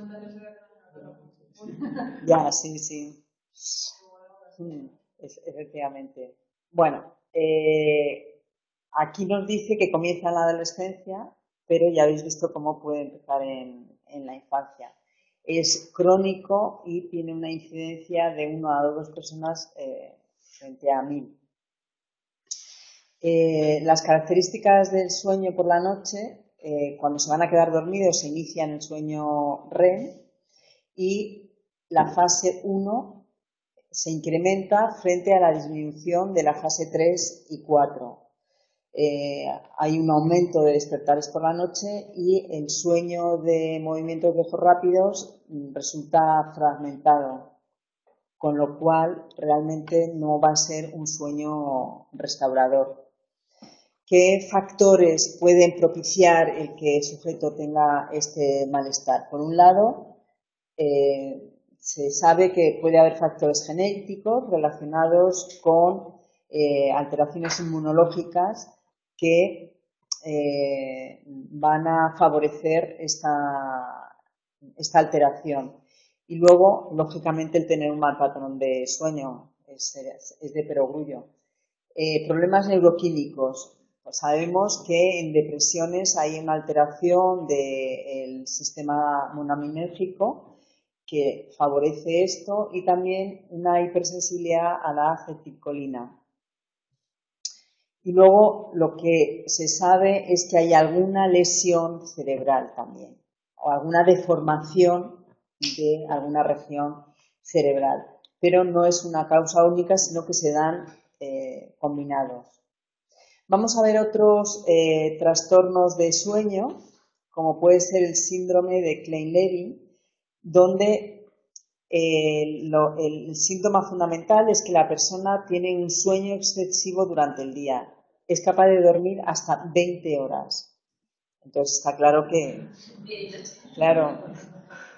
Ya, sí, sí. Efectivamente. Bueno, aquí nos dice que comienza en la adolescencia, pero ya habéis visto cómo puede empezar en la infancia. Es crónico y tiene una incidencia de 1 a 2 personas frente a 1000. Las características del sueño por la noche, cuando se van a quedar dormidos, se inicia en el sueño REM y la fase 1 se incrementa frente a la disminución de la fase 3 y 4. Hay un aumento de despertares por la noche y el sueño de movimientos de ojos rápidos resulta fragmentado, con lo cual realmente no va a ser un sueño restaurador. ¿Qué factores pueden propiciar el que el sujeto tenga este malestar? Por un lado, se sabe que puede haber factores genéticos relacionados con alteraciones inmunológicas que van a favorecer esta alteración. Y luego, lógicamente, el tener un mal patrón de sueño es de perogrullo. Problemas neuroquímicos. Pues sabemos que en depresiones hay una alteración del sistema monoaminérgico que favorece esto y también una hipersensibilidad a la acetilcolina. Y luego lo que se sabe es que hay alguna lesión cerebral también o alguna deformación de alguna región cerebral, pero no es una causa única, sino que se dan combinados. Vamos a ver otros trastornos de sueño, como puede ser el síndrome de Klein-Levin, donde el síntoma fundamental es que la persona tiene un sueño excesivo durante el día. Es capaz de dormir hasta 20 horas. Entonces está claro que, claro,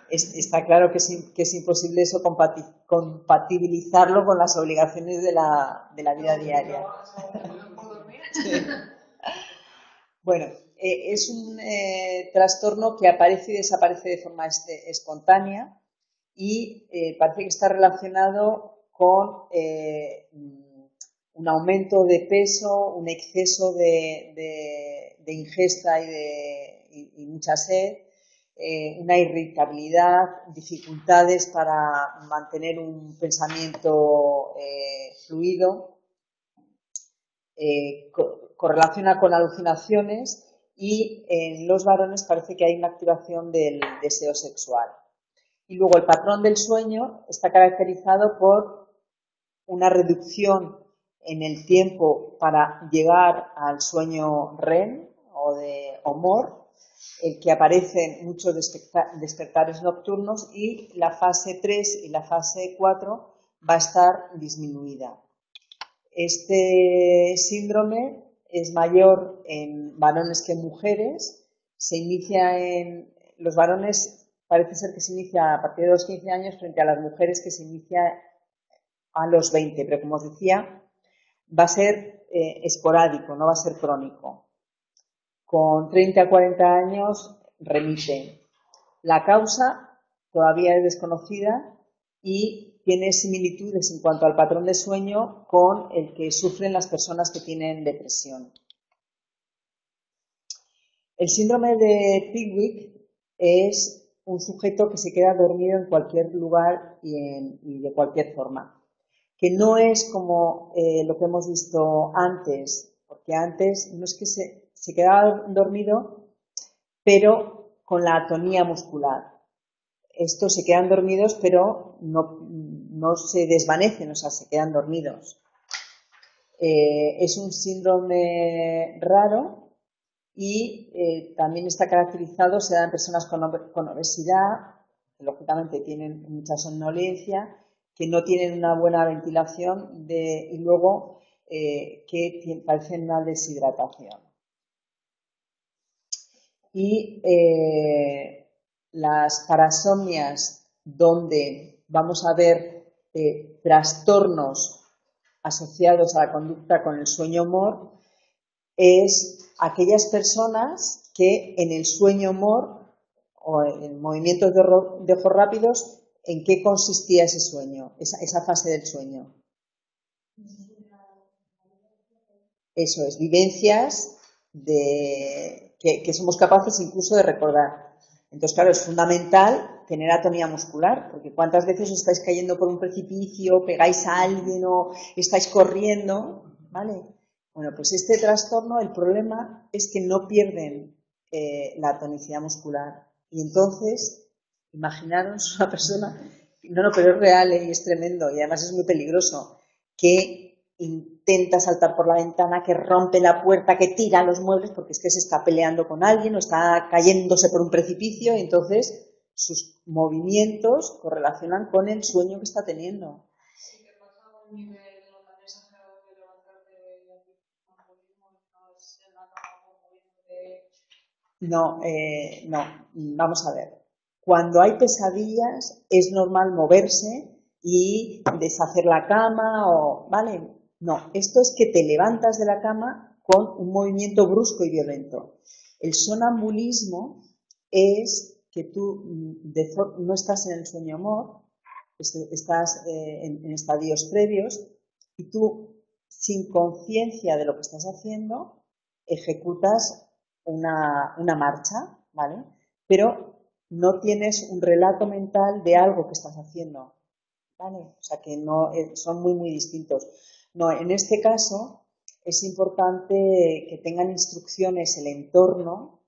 está claro que es imposible eso compatibilizarlo con las obligaciones de la vida diaria. Sí. Bueno, es un trastorno que aparece y desaparece de forma espontánea y parece que está relacionado con un aumento de peso, un exceso de ingesta y mucha sed, una irritabilidad, dificultades para mantener un pensamiento fluido, correlaciona con alucinaciones y en los varones parece que hay una activación del deseo sexual. Y luego el patrón del sueño está caracterizado por una reducción en el tiempo para llegar al sueño REM o MOR, el que aparecen muchos despertares nocturnos y la fase 3 y la fase 4 va a estar disminuida. Este síndrome es mayor en varones que en mujeres. Se inicia en los varones, parece ser que se inicia a partir de los 15 años, frente a las mujeres que se inicia a los 20, pero como os decía, va a ser esporádico, no va a ser crónico. con 30 a 40 años remite. La causa todavía es desconocida y tiene similitudes en cuanto al patrón de sueño con el que sufren las personas que tienen depresión. El síndrome de Pickwick es un sujeto que se queda dormido en cualquier lugar y de cualquier forma, que no es como lo que hemos visto antes, porque antes no es que se quedaba dormido, pero con la atonía muscular. Estos se quedan dormidos, pero no se desvanecen, o sea, se quedan dormidos. Es un síndrome raro y también está caracterizado, se da en personas con obesidad, que lógicamente tienen mucha somnolencia, que no tienen una buena ventilación y luego que padecen una deshidratación. Y las parasomnias, donde vamos a ver trastornos asociados a la conducta con el sueño-humor, es aquellas personas que en el sueño-humor o en movimientos de ojos rápidos, ¿en qué consistía ese sueño, esa fase del sueño? Eso es, vivencias que somos capaces incluso de recordar. Entonces, claro, es fundamental tener atonía muscular, porque ¿cuántas veces os estáis cayendo por un precipicio, pegáis a alguien o estáis corriendo? ¿Vale? Bueno, pues este trastorno, el problema es que no pierden la tonicidad muscular. Y entonces, imaginaros una persona, no, pero es real y es tremendo y además es muy peligroso, que intenta saltar por la ventana, que rompe la puerta, que tira los muebles, porque es que se está peleando con alguien o está cayéndose por un precipicio y entonces sus movimientos correlacionan con el sueño que está teniendo. Sí, que pasa a un nivel no tan exagerado de levantarte de aquí con alcoholismo, no es en la cama moviéndote. No, vamos a ver. Cuando hay pesadillas es normal moverse y deshacer la cama ¿vale? No, esto es que te levantas de la cama con un movimiento brusco y violento. El sonambulismo es que tú no estás en el sueño-humor, estás en estadios previos y tú, sin conciencia de lo que estás haciendo, ejecutas una marcha, ¿vale? Pero no tienes un relato mental de algo que estás haciendo, ¿vale? O sea que no son muy, muy distintos. No, en este caso es importante que tengan instrucciones el entorno,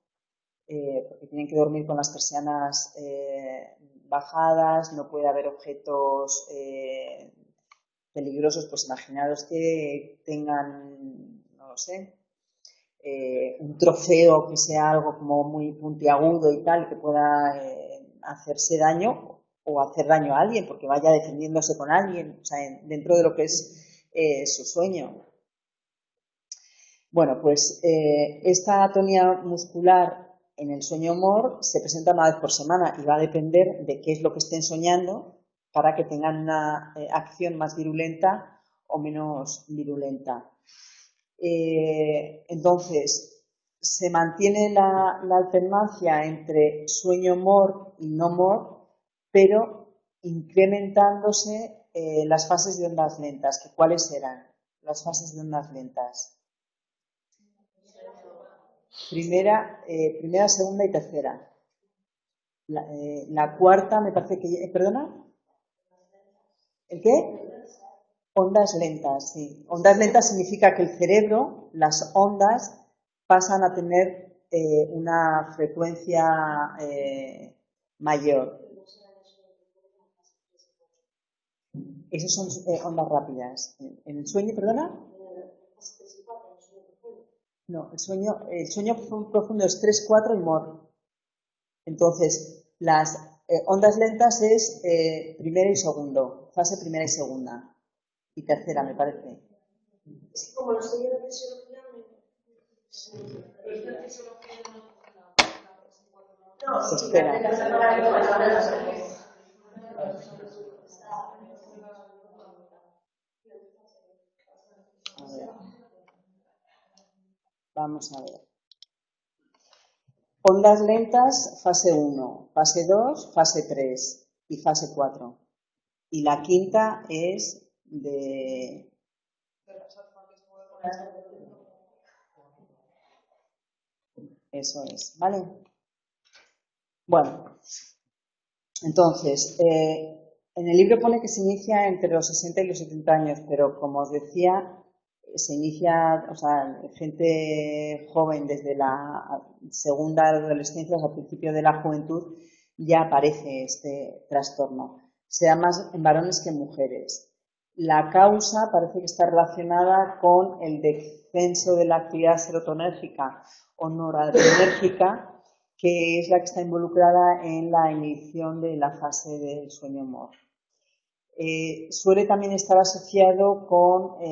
porque tienen que dormir con las persianas bajadas, no puede haber objetos peligrosos, pues imaginaros que tengan, no lo sé, un trofeo que sea algo como muy puntiagudo y tal, que pueda hacerse daño o hacer daño a alguien, porque vaya defendiéndose con alguien, o sea, dentro de lo que es su sueño. Bueno, pues esta atonía muscular en el sueño-humor se presenta una vez por semana y va a depender de qué es lo que estén soñando para que tengan una acción más virulenta o menos virulenta. Entonces, se mantiene la alternancia entre sueño-humor y no-humor, pero incrementándose las fases de ondas lentas. ¿Cuáles eran las fases de ondas lentas? Primera, segunda y tercera. La cuarta me parece que... ¿Perdona? ¿El qué? Ondas lentas, sí. Ondas lentas significa que el cerebro, las ondas, pasan a tener una frecuencia mayor. Esas son ondas rápidas. ¿En el sueño, perdona? No, el sueño profundo es 3, 4 y MOR. Entonces, las ondas lentas es primero y segundo, fase primera y segunda. Y tercera, me parece. Es como los sueños de fisiología. No, espera. A ver. Vamos a ver. Ondas lentas, fase 1, fase 2, fase 3 y fase 4. Y la quinta es de... Eso es, ¿vale? Bueno, entonces, en el libro pone que se inicia entre los 60 y los 70 años, pero como os decía, se inicia, o sea, gente joven desde la segunda adolescencia hasta el principio de la juventud ya aparece este trastorno. Se da más en varones que en mujeres. La causa parece que está relacionada con el descenso de la actividad serotonérgica o noradrenérgica, que es la que está involucrada en la inhibición de la fase del sueño-MOR. Suele también estar asociado con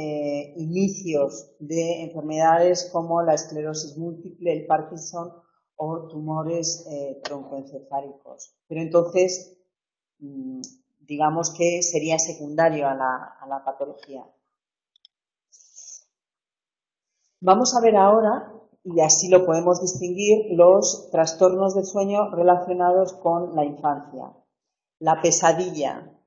inicios de enfermedades como la esclerosis múltiple, el Parkinson o tumores troncoencefálicos. Pero entonces, digamos que sería secundario a la patología. Vamos a ver ahora, y así lo podemos distinguir, los trastornos del sueño relacionados con la infancia. La pesadilla,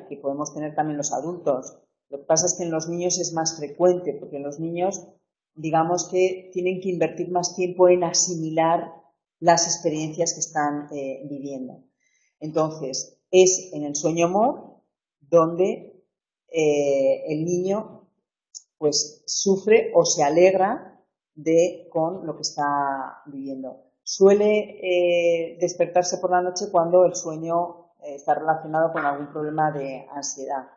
que podemos tener también los adultos. Lo que pasa es que en los niños es más frecuente, porque en los niños, digamos que tienen que invertir más tiempo en asimilar las experiencias que están viviendo. Entonces, es en el sueño-MOR donde el niño pues sufre o se alegra con lo que está viviendo. Suele despertarse por la noche cuando el sueño está relacionado con algún problema de ansiedad.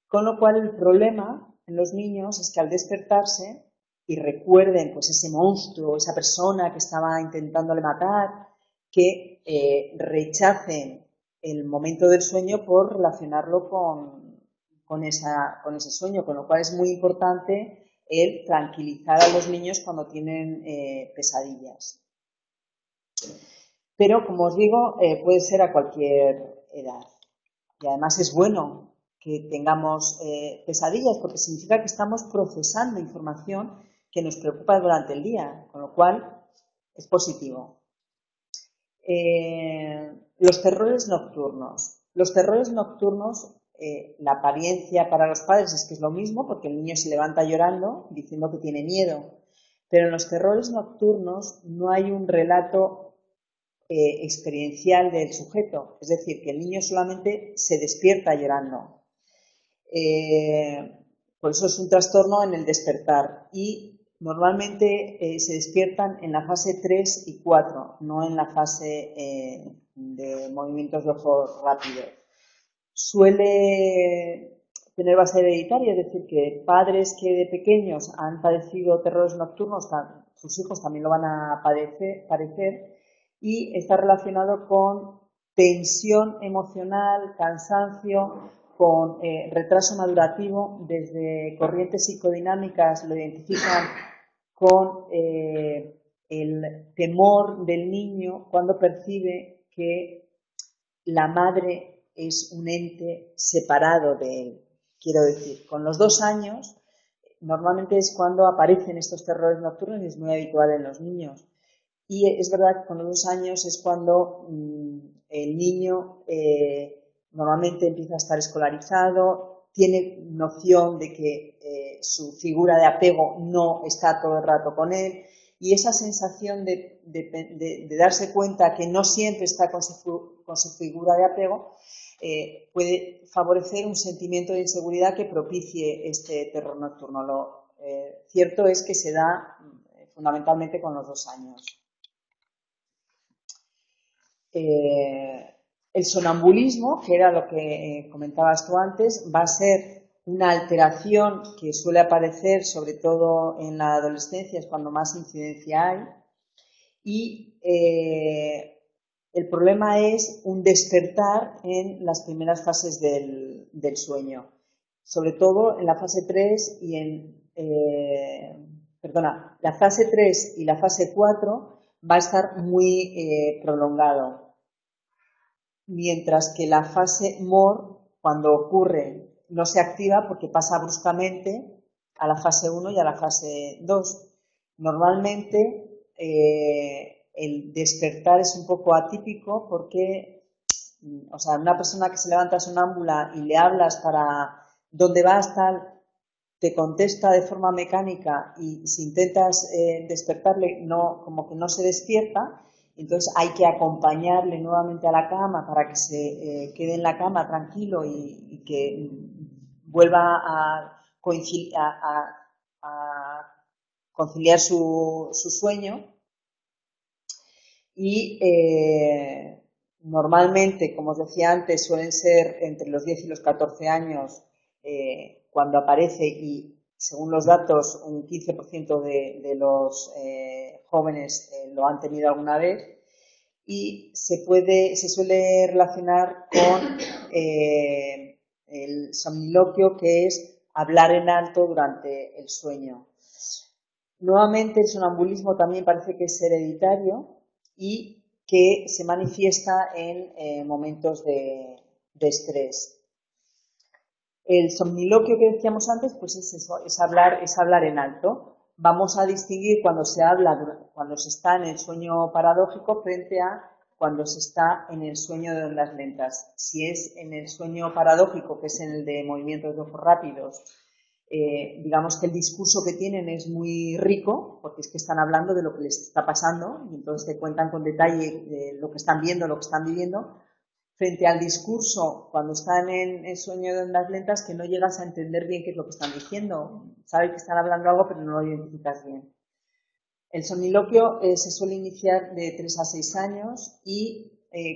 Con lo cual el problema en los niños es que al despertarse y recuerden pues ese monstruo, esa persona que estaba intentándole matar, que rechacen el momento del sueño por relacionarlo con ese sueño, con lo cual es muy importante el tranquilizar a los niños cuando tienen pesadillas. Pero, como os digo, puede ser a cualquier edad. Y además es bueno que tengamos pesadillas porque significa que estamos procesando información que nos preocupa durante el día, con lo cual es positivo. Los terrores nocturnos. Los terrores nocturnos, la apariencia para los padres es que es lo mismo porque el niño se levanta llorando diciendo que tiene miedo, pero en los terrores nocturnos no hay un relato experiencial del sujeto, es decir, que el niño solamente se despierta llorando. Por eso es un trastorno en el despertar y normalmente se despiertan en la fase 3 y 4, no en la fase de movimientos de ojo rápido. Suele tener base hereditaria, es decir, que padres que de pequeños han padecido terrores nocturnos, sus hijos también lo van a padecer, y está relacionado con tensión emocional, cansancio, con retraso madurativo. Desde corrientes psicodinámicas lo identifican con el temor del niño cuando percibe que la madre es un ente separado de él. Quiero decir, con los 2 años normalmente es cuando aparecen estos terrores nocturnos y es muy habitual en los niños. Y es verdad que con los 2 años es cuando el niño normalmente empieza a estar escolarizado, tiene noción de que su figura de apego no está todo el rato con él, y esa sensación de darse cuenta que no siempre está con su figura de apego puede favorecer un sentimiento de inseguridad que propicie este terror nocturno. Lo cierto es que se da fundamentalmente con los 2 años. El sonambulismo, que era lo que comentabas tú antes, va a ser una alteración que suele aparecer sobre todo en la adolescencia, es cuando más incidencia hay, y el problema es un despertar en las primeras fases del sueño, sobre todo en la fase 3 y la fase 3 y la fase 4 va a estar muy prolongado. Mientras que la fase MOR, cuando ocurre, no se activa porque pasa bruscamente a la fase 1 y a la fase 2. Normalmente el despertar es un poco atípico porque, o sea, una persona que se levanta sonámbula y le hablas para dónde vas, tal, te contesta de forma mecánica y si intentas despertarle, no, como que no se despierta, entonces hay que acompañarle nuevamente a la cama para que se quede en la cama tranquilo y que vuelva a conciliar su sueño. Y normalmente, como os decía antes, suelen ser entre los 10 y los 14 años cuando aparece, y según los datos un 15% de los jóvenes lo han tenido alguna vez, y se suele relacionar con el somniloquio, que es hablar en alto durante el sueño. Nuevamente, el sonambulismo también parece que es hereditario y que se manifiesta en momentos de estrés. El somniloquio que decíamos antes, pues es eso, es hablar en alto. Vamos a distinguir cuando se está en el sueño paradójico frente a cuando se está en el sueño de ondas lentas. Si es en el sueño paradójico, que es en el de movimientos de ojos rápidos, digamos que el discurso que tienen es muy rico, porque es que están hablando de lo que les está pasando y entonces te cuentan con detalle lo que están viendo, lo que están viviendo, frente al discurso cuando están en el sueño de ondas lentas, que no llegas a entender bien qué es lo que están diciendo. Sabes que están hablando algo, pero no lo identificas bien. El somniloquio se suele iniciar de 3 a 6 años y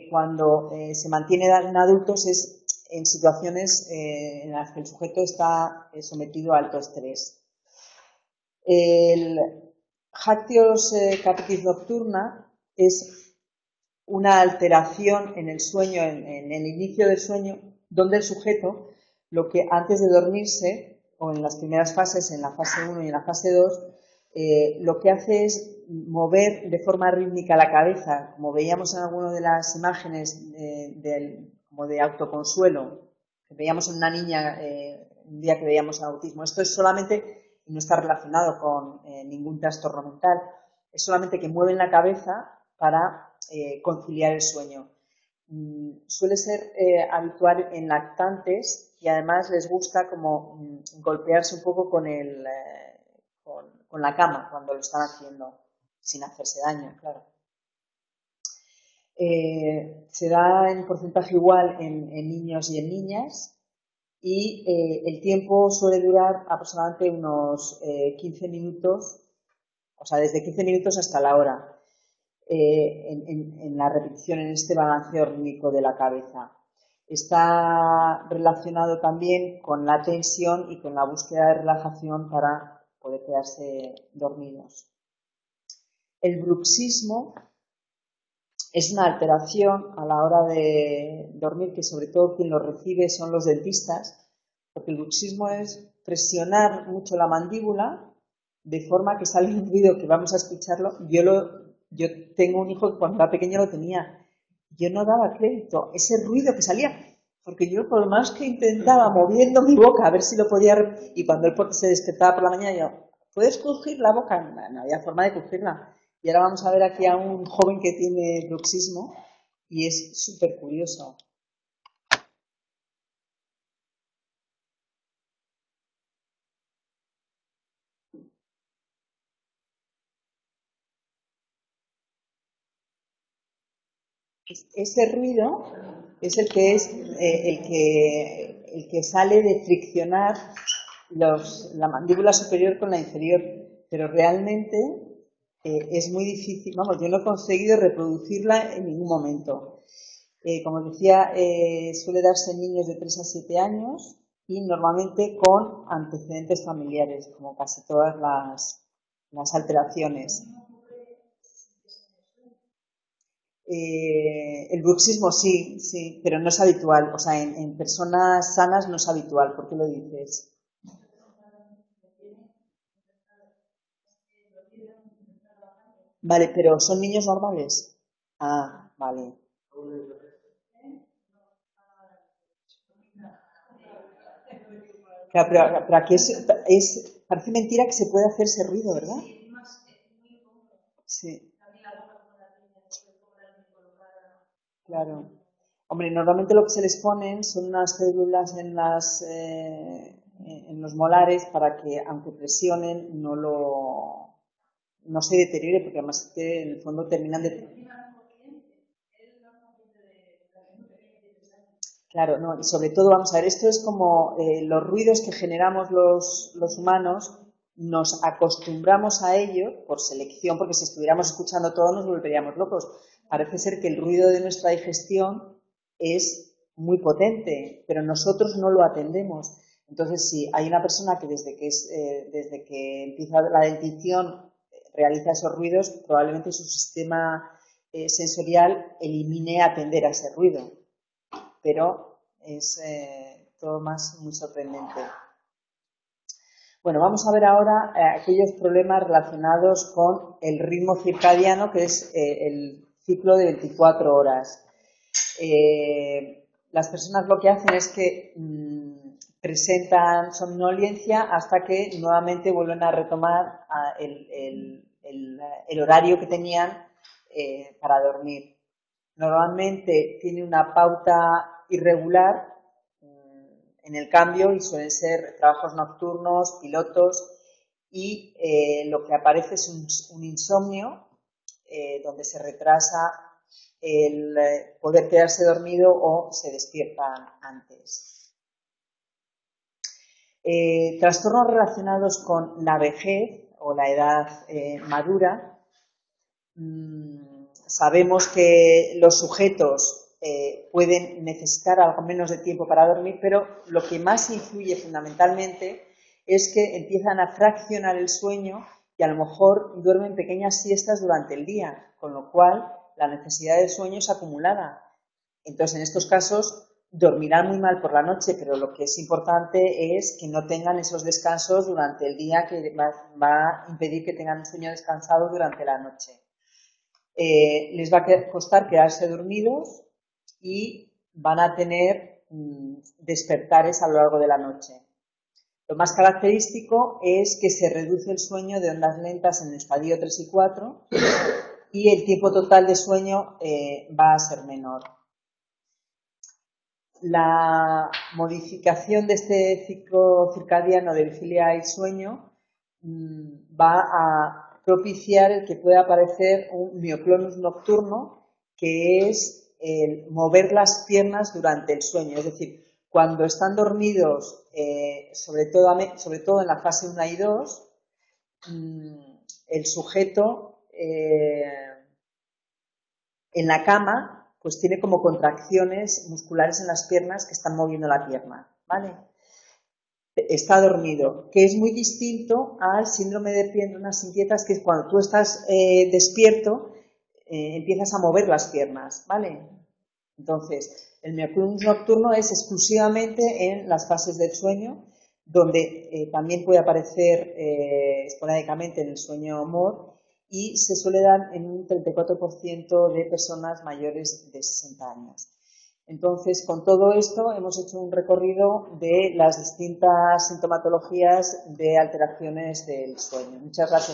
cuando se mantiene en adultos es en situaciones en las que el sujeto está sometido a alto estrés. El Jactios capitis nocturna es una alteración en el sueño, en el inicio del sueño, donde el sujeto, lo que antes de dormirse, o en las primeras fases, en la fase 1 y en la fase 2, lo que hace es mover de forma rítmica la cabeza, como veíamos en alguna de las imágenes como de autoconsuelo, que veíamos en una niña un día que veíamos autismo. Esto es solamente, y no está relacionado con ningún trastorno mental, es solamente que mueven la cabeza para conciliar el sueño. Suele ser habitual en lactantes y además les gusta como golpearse un poco con la cama cuando lo están haciendo, sin hacerse daño, claro. Se da en porcentaje igual en niños y en niñas, y el tiempo suele durar aproximadamente unos 15 minutos, o sea, desde 15 minutos hasta la hora, en la repetición, en este balanceo rítmico de la cabeza. Está relacionado también con la tensión y con la búsqueda de relajación para poder quedarse dormidos. El bruxismo es una alteración a la hora de dormir, que sobre todo quien lo recibe son los dentistas, porque el bruxismo es presionar mucho la mandíbula de forma que sale un ruido que vamos a escucharlo. Yo tengo un hijo que cuando era pequeño lo tenía. Yo no daba crédito ese ruido que salía, porque yo por más que intentaba moviendo mi boca a ver si lo podía, y cuando él se despertaba por la mañana yo, ¿puedes crujir la boca? No había forma de crujirla. Y ahora vamos a ver aquí a un joven que tiene bruxismo y es súper curioso. Ese ruido es el que sale de friccionar la mandíbula superior con la inferior, pero realmente es muy difícil. Vamos, yo no he conseguido reproducirla en ningún momento. Como decía, suele darse en niños de 3 a 7 años y normalmente con antecedentes familiares, como casi todas las alteraciones. El bruxismo sí, pero no es habitual. O sea, en personas sanas no es habitual. ¿Por qué lo dices? Vale, pero ¿son niños normales? Ah, vale. Claro, pero aquí parece mentira que se puede hacer ese ruido, ¿verdad? Sí, También la ropa con la piña, como la tienen colocada. claro. Hombre, normalmente lo que se les ponen son unas células en los molares para que, aunque presionen, no se deteriore, porque además es que en el fondo terminan de... Claro, no, y sobre todo, vamos a ver, esto es como los ruidos que generamos los humanos, nos acostumbramos a ello por selección, porque si estuviéramos escuchando todo nos volveríamos locos. Parece ser que el ruido de nuestra digestión es muy potente, pero nosotros no lo atendemos. Entonces, si hay una persona que desde que empieza la dentición realiza esos ruidos, probablemente su sistema sensorial elimine atender a ese ruido. Pero es todo más muy sorprendente. Bueno, vamos a ver ahora aquellos problemas relacionados con el ritmo circadiano, que es el ciclo de 24 horas. Las personas lo que hacen es que presentan somnolencia hasta que nuevamente vuelven a retomar el horario que tenían para dormir. Normalmente tiene una pauta irregular en el cambio y suelen ser trabajos nocturnos, pilotos y lo que aparece es un insomnio donde se retrasa el poder quedarse dormido o se despiertan antes. Trastornos relacionados con la vejez o la edad madura. Sabemos que los sujetos pueden necesitar algo menos de tiempo para dormir, pero lo que más influye fundamentalmente es que empiezan a fraccionar el sueño y a lo mejor duermen pequeñas siestas durante el día, con lo cual la necesidad de sueño es acumulada. Entonces, en estos casos, dormirán muy mal por la noche, pero lo que es importante es que no tengan esos descansos durante el día que va a impedir que tengan un sueño descansado durante la noche. Les va a costar quedarse dormidos y van a tener despertares a lo largo de la noche. Lo más característico es que se reduce el sueño de ondas lentas en el estadio 3 y 4 y el tiempo total de sueño va a ser menor. La modificación de este ciclo circadiano de vigilia y sueño va a propiciar el que pueda aparecer un mioclonus nocturno, que es el mover las piernas durante el sueño. Es decir, cuando están dormidos, sobre todo en la fase 1 y 2, el sujeto en la cama pues tiene como contracciones musculares en las piernas que están moviendo la pierna, ¿vale? Está dormido, que es muy distinto al síndrome de piernas inquietas, que es cuando tú estás despierto, empiezas a mover las piernas, ¿vale? Entonces, el mioclonus nocturno es exclusivamente en las fases del sueño, donde también puede aparecer esporádicamente en el sueño MOR y se suele dar en un 34% de personas mayores de 60 años. Entonces, con todo esto hemos hecho un recorrido de las distintas sintomatologías de alteraciones del sueño. Muchas gracias.